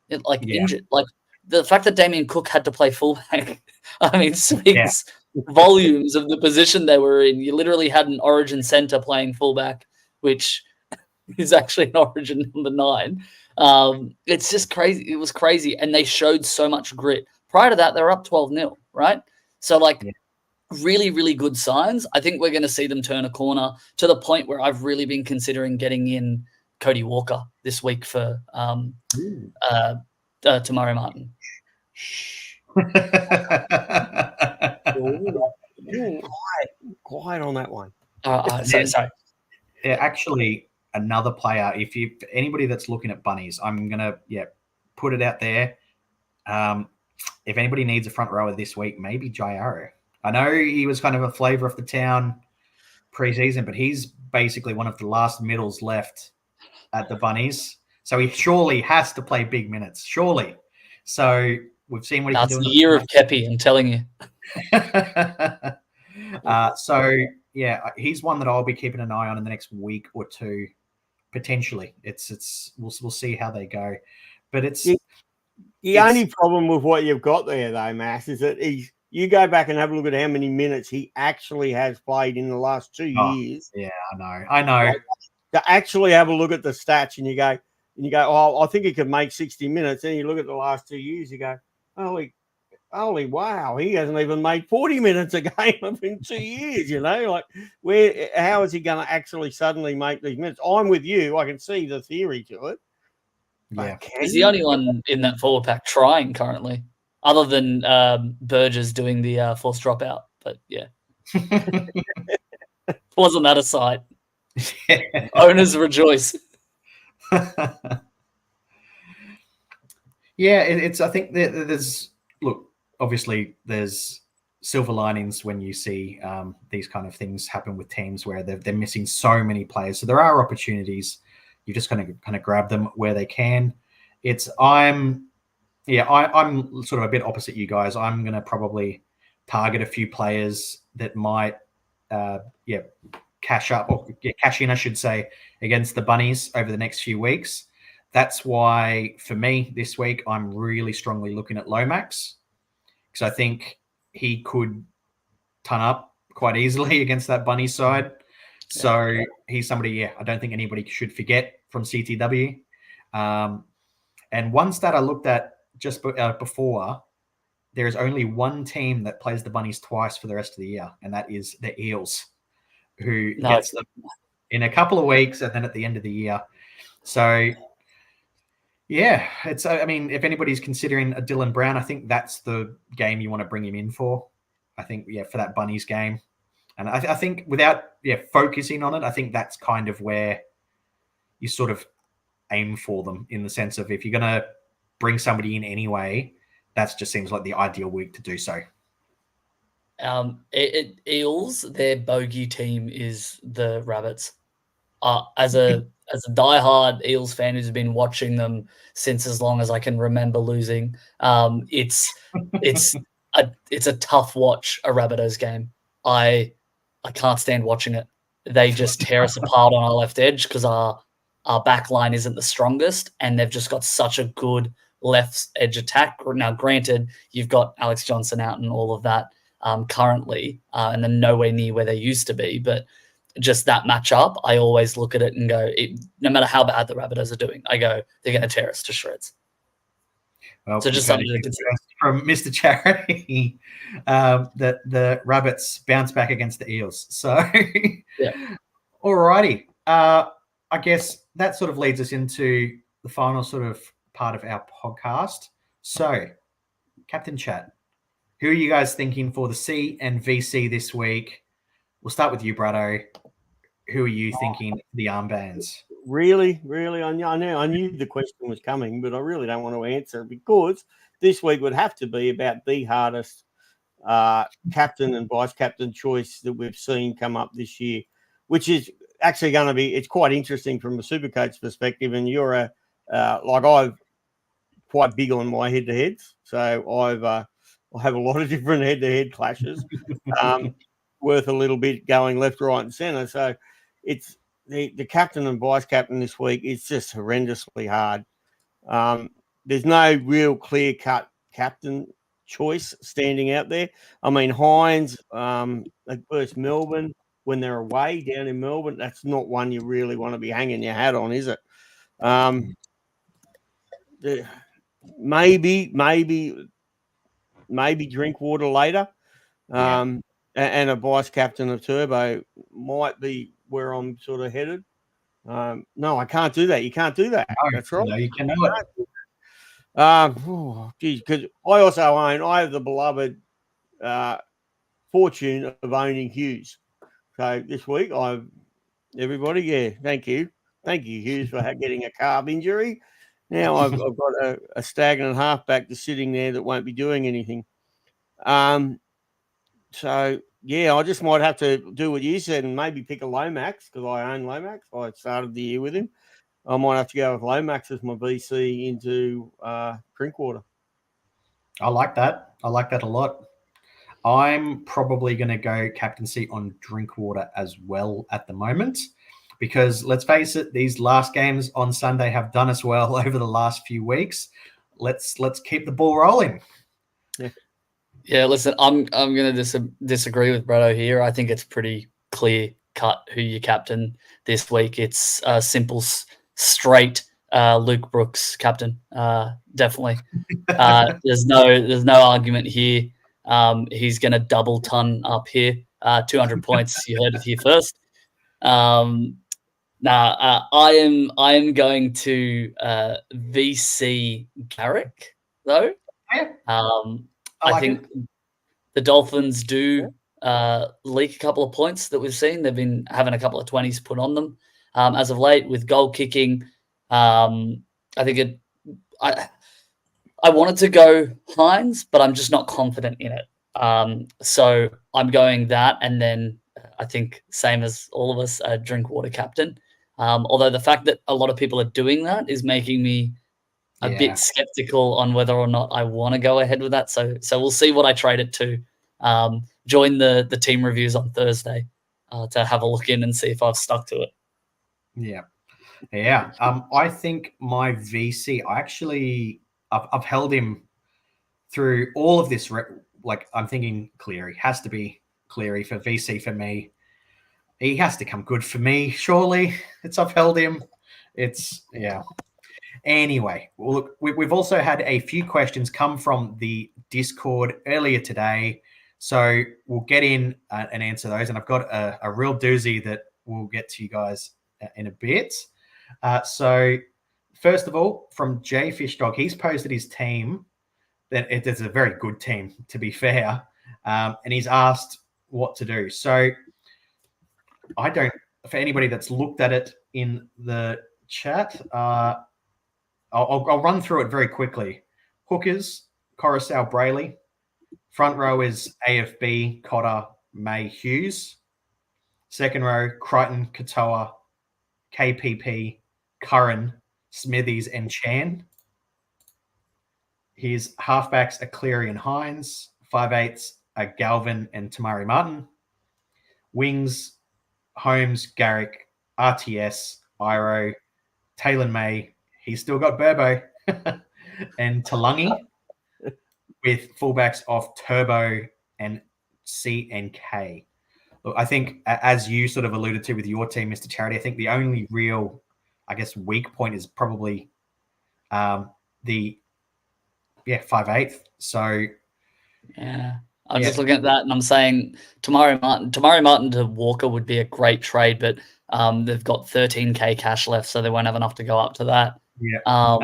Speaker 3: injured. Like the fact that Damien Cook had to play fullback, I mean, speaks volumes of the position they were in. You literally had an Origin center playing fullback, which is actually an Origin number 9. It's just crazy. It was crazy, and they showed so much grit. Prior to that, they were up 12-0, right? So really, really good signs. I think we're going to see them turn a corner to the point where I've really been considering getting in Cody Walker this week for Tamari Martin.
Speaker 2: Quiet on that one.
Speaker 3: Sorry.
Speaker 1: Yeah, actually, another player. If anybody that's looking at bunnies, I'm gonna put it out there. If anybody needs a front rower this week, maybe Jai Arrow. I know he was kind of a flavor of the town preseason, but he's basically one of the last middles left at the Bunnies. So he surely has to play big minutes. Surely. So we've seen what he can do.
Speaker 3: That's the year of Kepi, I'm telling you.
Speaker 1: So he's one that I'll be keeping an eye on in the next week or two, potentially. We'll see how they go. But
Speaker 2: the only problem with what you've got there, though, Mass, is that you go back and have a look at how many minutes he actually has played in the last 2 years.
Speaker 1: Yeah, I know.
Speaker 2: Like, to actually have a look at the stats and you go, oh, I think he could make 60 minutes. Then you look at the last 2 years, you go, holy wow, he hasn't even made 40 minutes a game in 2 years, like how is he going to actually suddenly make these minutes? I'm with you. I can see the theory to it.
Speaker 1: Yeah.
Speaker 3: He's the only one in that forward pack trying currently, other than Burgess doing the forced dropout. But yeah, wasn't that a sight? Owners rejoice.
Speaker 1: It's. I think there's obviously there's silver linings when you see these kind of things happen with teams where they're missing so many players. So there are opportunities. You just kind of grab them where they can. I'm sort of a bit opposite you guys. I'm going to probably target a few players that might cash in, I should say, against the Bunnies over the next few weeks. That's why, for me, this week, I'm really strongly looking at Lomax because I think he could ton up quite easily against that Bunny side. So he's somebody, I don't think anybody should forget from CTW. And one stat I looked at just before, there is only one team that plays the Bunnies twice for the rest of the year, and that is the Eels, who gets them in a couple of weeks and then at the end of the year. So, it's. I mean, if anybody's considering a Dylan Brown, I think that's the game you want to bring him in for. I think, for that Bunnies game. And I think without focusing on it, I think that's kind of where you sort of aim for them, in the sense of if you're going to bring somebody in anyway, that just seems like the ideal week to do so.
Speaker 3: Eels, their bogey team is the Rabbits. As a diehard Eels fan who's been watching them since as long as I can remember losing, it's a tough watch, a Rabbitohs game. I can't stand watching it. They just tear us apart on our left edge because our back line isn't the strongest, and they've just got such a good left edge attack. Now, granted, you've got Alex Johnson out and all of that currently, and they're nowhere near where they used to be. But just that matchup, I always look at it and go, no matter how bad the Rabbitohs are doing, I go, they're going to tear us to shreds.
Speaker 1: Well,
Speaker 3: so just something to consider.
Speaker 1: from Mr. Charity that the Rabbits bounce back against the Eels. So,
Speaker 3: Yeah.
Speaker 1: Alrighty. I guess that sort of leads us into the final sort of part of our podcast. So, Captain Chat, who are you guys thinking for the C and VC this week? We'll start with you, Brado. Who are you thinking for the armbands?
Speaker 2: Really? I knew the question was coming, but I really don't want to answer because this week would have to be about the hardest captain and vice captain choice that we've seen come up this year, which is actually going to be, it's quite interesting from a Supercoach perspective. And you're I'm quite big on my head-to-heads. So I have a lot of different head-to-head clashes worth a little bit going left, right and centre. So it's the captain and vice captain this week. It's just horrendously hard. There's no real clear-cut captain choice standing out there. I mean, Hines versus Melbourne when they're away down in Melbourne, that's not one you really want to be hanging your hat on, is it? Maybe Drinkwater later, and a vice captain of Turbo might be where I'm sort of headed. No, I can't do that. You can't do that.
Speaker 1: No,
Speaker 2: that's right.
Speaker 1: No, you cannot.
Speaker 2: Because I have the beloved fortune of owning Hughes. So this week, thank you, Hughes, for getting a calf injury. Now I've got a stagnant halfback just sitting there that won't be doing anything. So yeah, I just might have to do what you said and maybe pick a Lomax because I own Lomax. I started the year with him. I might have to go with Lomax as my VC into Drinkwater.
Speaker 1: I like that. I like that a lot. I'm probably going to go captaincy on Drinkwater as well at the moment because let's face it, these last games on Sunday have done us well over the last few weeks. Let's keep the ball rolling.
Speaker 3: Yeah, listen, I'm going to disagree with Brado here. I think it's pretty clear cut who your captain this week. It's simple, straight Luke Brooks captain. Definitely. There's no argument here. He's going to double ton up here. 200 points. You heard it here first. I am going to VC Garrick though. I think the Dolphins do leak a couple of points that we've seen. They've been having a couple of 20s put on them as of late with goal kicking. I think I wanted to go Hines, but I'm just not confident in it. So I'm going that, and then I think same as all of us, Drinkwater captain. Although the fact that a lot of people are doing that is making me a bit skeptical on whether or not I want to go ahead with that. So we'll see what I trade it to. Join the team reviews on Thursday to have a look in and see if I've stuck to it.
Speaker 1: Yeah. I think my VC, I've held him through all of this. I'm thinking Cleary has to be Cleary for VC for me. He has to come good for me, surely. I've held him. Anyway, well, look, we've also had a few questions come from the Discord earlier today. So we'll get in and answer those. And I've got a real doozy that we'll get to you guys in a bit. So first of all, from Jay Fishdog, he's posted his team. That it's a very good team, to be fair. And he's asked what to do. So for anybody that's looked at it in the chat, I'll run through it very quickly. Hookers, Coruscant, Brayley. Front row is AFB, Cotter, May, Hughes. Second row, Crichton, Katoa, KPP, Curran, Smithies, and Chan. His halfbacks are Cleary and Hines. 5/8s are Galvin and Tamari Martin. Wings, Holmes, Garrick, RTS, Iro, Taylor May. He's still got Burbo and Talangi with fullbacks of Turbo and C and K. Look, I think, as you sort of alluded to with your team, Mr. Charity, I think the only real, weak point is probably the 5/8. So
Speaker 3: yeah, I'm just looking at that and I'm saying Tamari Martin to Walker would be a great trade, but they've got 13K cash left, so they won't have enough to go up to that.
Speaker 1: yeah.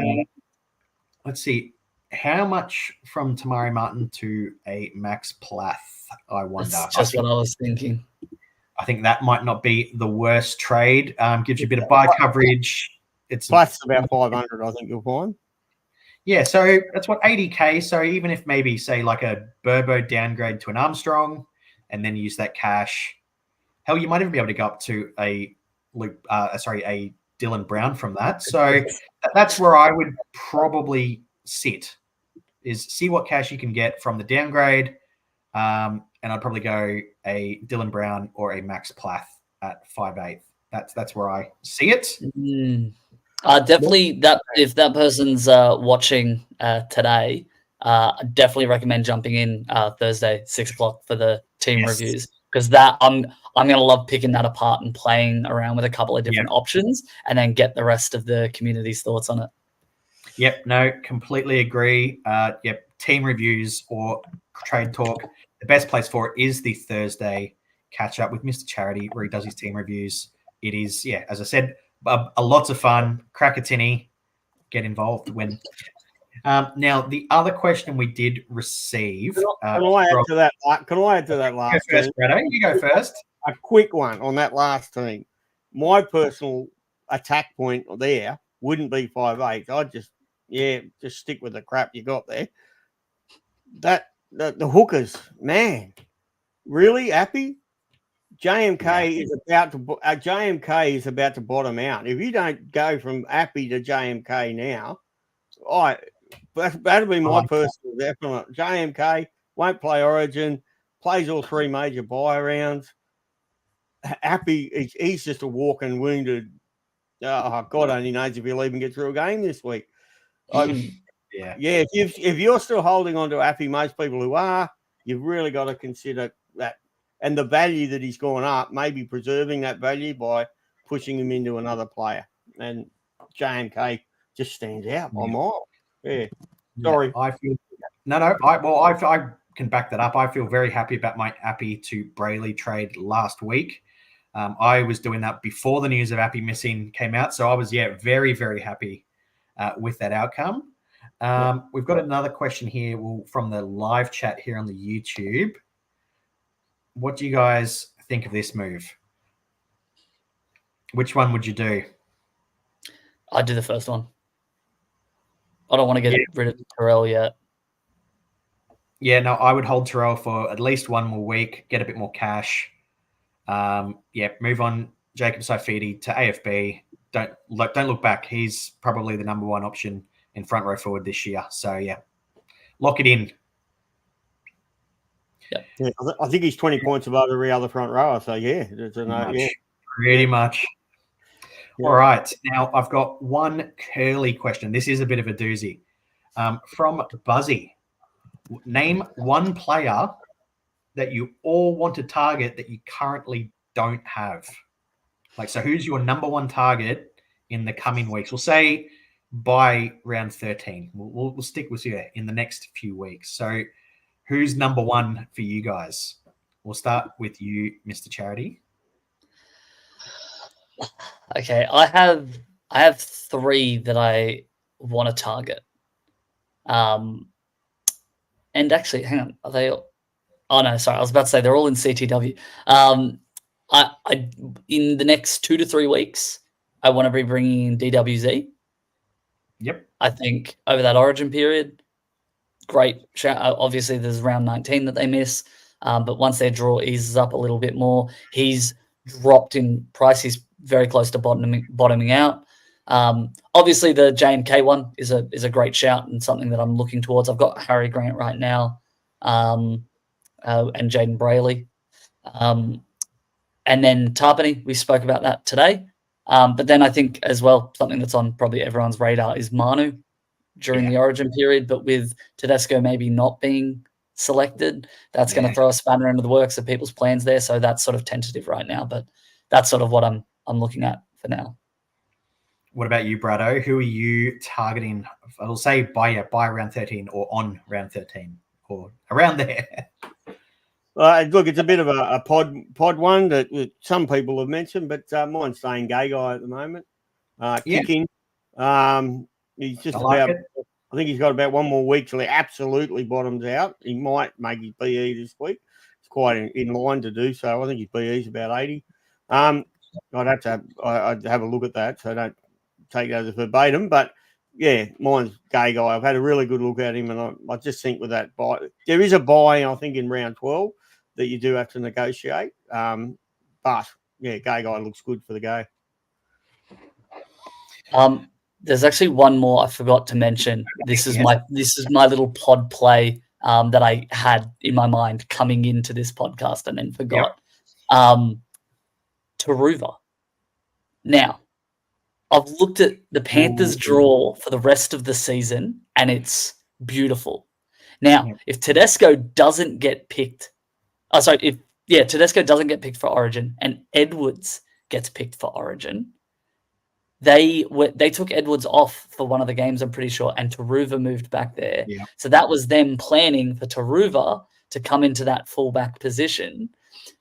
Speaker 1: Let's see. How much from Tamari Martin to a Max Plath? I wonder.
Speaker 3: That's just what I was thinking.
Speaker 1: I think that might not be the worst trade. Gives you a bit of buy coverage. It's
Speaker 2: Plus about 500, I think you'll find.
Speaker 1: Yeah, so that's what 80K. So even if maybe say like a Burbo downgrade to an Armstrong, and then use that cash, hell, you might even be able to go up to a Dylan Brown from that. So that's where I would probably sit, is see what cash you can get from the downgrade, and I'd probably go a Dylan Brown or a Max Plath at 5/8. That's where I see it.
Speaker 3: Definitely that if that person's watching today, I definitely recommend jumping in Thursday 6 o'clock for the team reviews, because that I'm gonna love picking that apart and playing around with a couple of different options, and then get the rest of the community's thoughts on it.
Speaker 1: Yep, no, completely agree. Team reviews or trade talk. The best place for it is the Thursday catch up with Mr. Charity, where he does his team reviews. It is, as I said, a lots of fun. Crack a tinny, get involved when. Now, the other question we did receive.
Speaker 2: Can I add to that? Can I add to that last?
Speaker 1: Go first, Bretto. You go first.
Speaker 2: A quick one on that last team. My personal attack point there wouldn't be 5/8. I'd just stick with the crap you got there. The hookers, man, really happy. JMK is about to bottom out. If you don't go from Appy to JMK now, that'll be my personal definite. JMK won't play Origin, plays all 3 major buy rounds. Appy, he's just a walking wounded. God only knows if he'll even get through a game this week. If you're still holding on to Appy, most people who are, you've really got to consider that. And the value that he's gone up, maybe preserving that value by pushing him into another player. And JMK just stands out by mile. Yeah. Sorry.
Speaker 1: I feel I can back that up. I feel very happy about my Appy to Brayley trade last week. I was doing that before the news of Appy missing came out. So I was, very, very happy with that outcome. We've got another question here from the live chat here on the YouTube. What do you guys think of this move? Which one would you do?
Speaker 3: I'd do the first one. I don't want to get rid of Terrell yet.
Speaker 1: Yeah, no, I would hold Terrell for at least one more week, get a bit more cash. Move on Jacob Saifidi to AFB. Don't look back. He's probably the number one option in front row forward this year. So, lock it in.
Speaker 2: Yeah, I think he's 20 points above every other front rower. So,
Speaker 1: pretty much. Yeah. All right. Now, I've got one curly question. This is a bit of a doozy. From Buzzy. Name one player that you all want to target that you currently don't have. So who's your number one target in the coming weeks? We'll say by round 13. We'll stick with you in the next few weeks. So who's number one for you guys? We'll start with you, Mr. Charity.
Speaker 3: Okay, I have 3 that I want to target. And actually, hang on, are they? Oh no, sorry, I was about to say they're all in CTW. I in the next 2 to 3 weeks, I want to be bringing in DWZ.
Speaker 1: Yep.
Speaker 3: I think over that Origin period, great. Obviously, there's round 19 that they miss, but once their draw eases up a little bit more, he's dropped in price. He's very close to bottoming out. Obviously, the JMK one is a great shout and something that I'm looking towards. I've got Harry Grant right now, and Jaden Brayley. And then Tarpany, we spoke about that today. But then I think as well, something that's on probably everyone's radar is Manu during the Origin period. But with Tedesco maybe not being selected, that's going to throw a spanner into the works of people's plans there. So that's sort of tentative right now. But that's sort of what I'm looking at for now.
Speaker 1: What about you, Brado? Who are you targeting? I'll say by round 13 or on round 13 or around there.
Speaker 2: Look, it's a bit of a pod one that some people have mentioned, but mine's staying Gagai at the moment. Kicking. He's just about. I think he's got about one more week till he absolutely bottoms out. He might make his BE this week. It's quite in line to do so. I think his BE is about 80. I'd have a look at that, so don't take that as verbatim. But yeah, mine's Gagai. I've had a really good look at him, and I just think with that buy, there is a buy, I think, in round 12 that you do have to negotiate. But yeah, Gagai looks good for the go.
Speaker 3: There's actually one more I forgot to mention. This is my little pod play that I had in my mind coming into this podcast and then forgot. Yep. Taruva. Now, I've looked at the Panthers' draw for the rest of the season, and it's beautiful. Now, if Tedesco doesn't get picked, Tedesco doesn't get picked for Origin, and Edwards gets picked for Origin. They took Edwards off for one of the games, I'm pretty sure, and Taruva moved back there. Yeah. So that was them planning for Taruva to come into that fullback position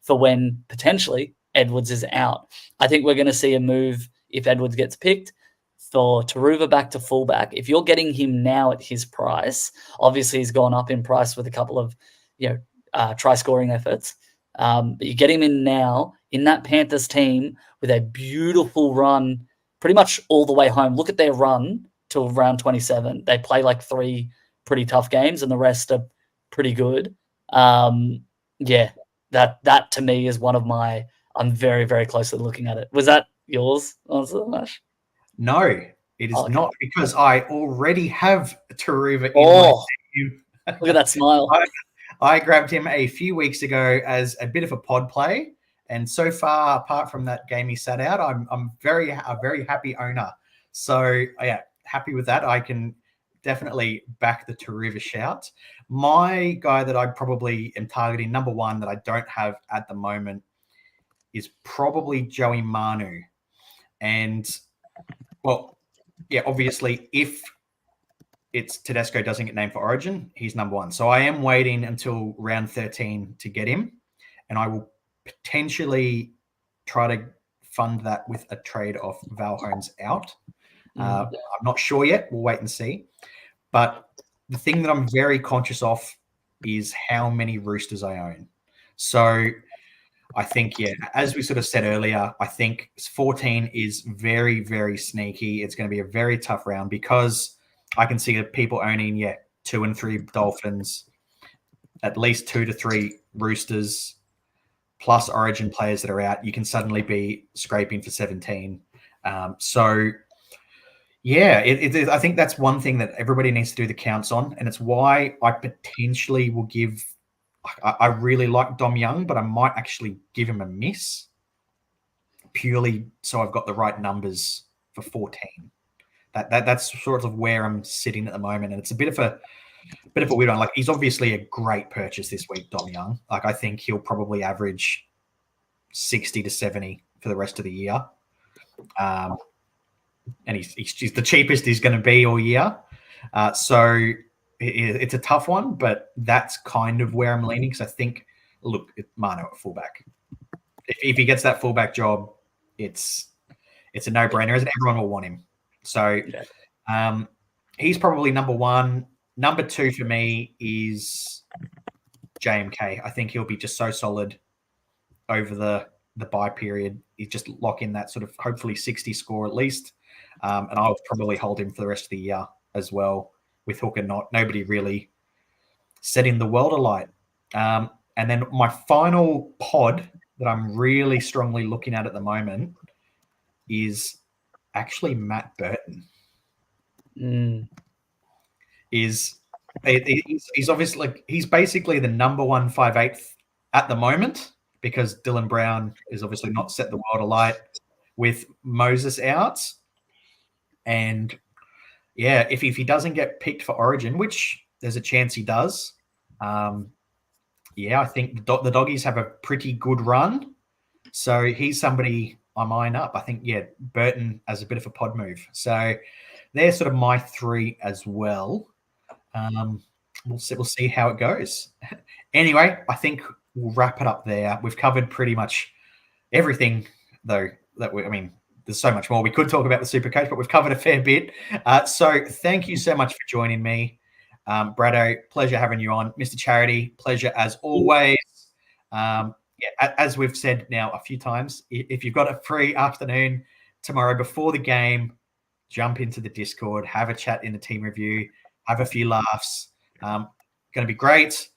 Speaker 3: for when potentially Edwards is out. I think we're going to see a move if Edwards gets picked for Taruva back to fullback. If you're getting him now at his price, obviously he's gone up in price with a couple of try scoring efforts. But you get him in now in that Panthers team with a beautiful run pretty much all the way home. Look at their run till round 27. They play like 3 pretty tough games and the rest are pretty good. That to me is one of my, I'm very, very closely looking at it. Was that yours, Ash?
Speaker 1: No, it is not, because I already have Taruva in my team.
Speaker 3: Look at that smile.
Speaker 1: I grabbed him a few weeks ago as a bit of a pod play. And so far, apart from that game he sat out, I'm a very happy owner. So yeah, happy with that. I can definitely back the Taruva shout. My guy that I probably am targeting, number one, that I don't have at the moment, is probably Joey Manu. And well, yeah, obviously if it's Tedesco doesn't get named for Origin, he's number one. So I am waiting until round 13 to get him, and I will potentially try to fund that with a trade of Val Holmes out. I'm not sure yet. We'll wait and see. But the thing that I'm very conscious of is how many Roosters I own. So I think, as we sort of said earlier, I think 14 is very, very sneaky. It's going to be a very tough round because I can see people owning, 2 and 3 Dolphins, at least 2 to 3 Roosters, plus Origin players that are out. You can suddenly be scraping for 17. I think that's one thing that everybody needs to do the counts on, and it's why I potentially will give. I really like Dom Young, but I might actually give him a miss purely so I've got the right numbers for 14. That's sort of where I'm sitting at the moment, and it's a bit of a weird one. Like, he's obviously a great purchase this week, Dom Young. Like, I think he'll probably average 60 to 70 for the rest of the year. And he's the cheapest he's going to be all year. So it's a tough one, but that's kind of where I'm leaning, because I think, look, Manu at fullback. If he gets that fullback job, it's a no-brainer, and everyone will want him. So he's probably number one. Number 2 for me is JMK. I think he'll be just so solid over the bye period. He just lock in that sort of hopefully 60 score at least. And I'll probably hold him for the rest of the year as well, with hook and not. Nobody really setting the world alight. And then my final pod that I'm really strongly looking at the moment is actually Matt Burton. He's obviously, he's basically the number 1 5/8 at the moment, because Dylan Brown is obviously not set the world alight with Moses out. And if he doesn't get picked for Origin, which there's a chance he does, I think the Doggies have a pretty good run. So he's somebody my mind up. I think, yeah, Burton as a bit of a pod move. So they're sort of my 3 as well. We'll see how it goes. Anyway, I think we'll wrap it up there. We've covered pretty much everything, though. There's so much more we could talk about the Supercoach, but we've covered a fair bit. So thank you so much for joining me. Braddo, pleasure having you on. Mr. Charity, pleasure as always. As we've said now a few times, if you've got a free afternoon tomorrow before the game, jump into the Discord, have a chat in the team review, have a few laughs. Going to be great.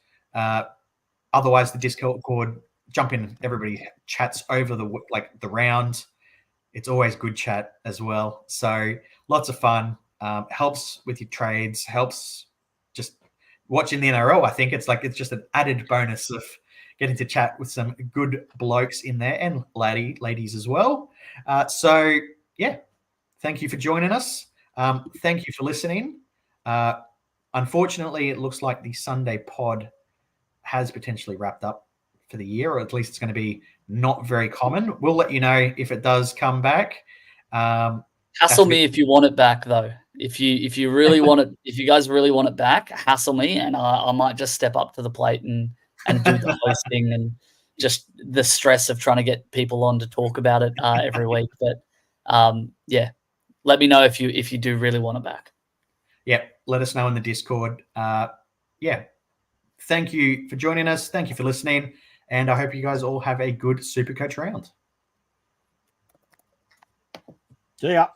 Speaker 1: Otherwise, the Discord, jump in. Everybody chats over the round. It's always good chat as well. So lots of fun. Helps with your trades. Helps just watching the NRL. I think it's just an added bonus of getting to chat with some good blokes in there and ladies as well. So yeah, thank you for joining us. Thank you for listening. Unfortunately, it looks like the Sunday pod has potentially wrapped up for the year, or at least it's going to be not very common. We'll let you know if it does come back.
Speaker 3: Hassle me if you want it back, though. If you really want it, if you guys really want it back, hassle me, and I might just step up to the plate and do the hosting and just the stress of trying to get people on to talk about it every week. But yeah, let me know if you do really want it back.
Speaker 1: Yeah, let us know in the Discord. Yeah, thank you for joining us. Thank you for listening. And I hope you guys all have a good Supercoach round.
Speaker 2: See ya.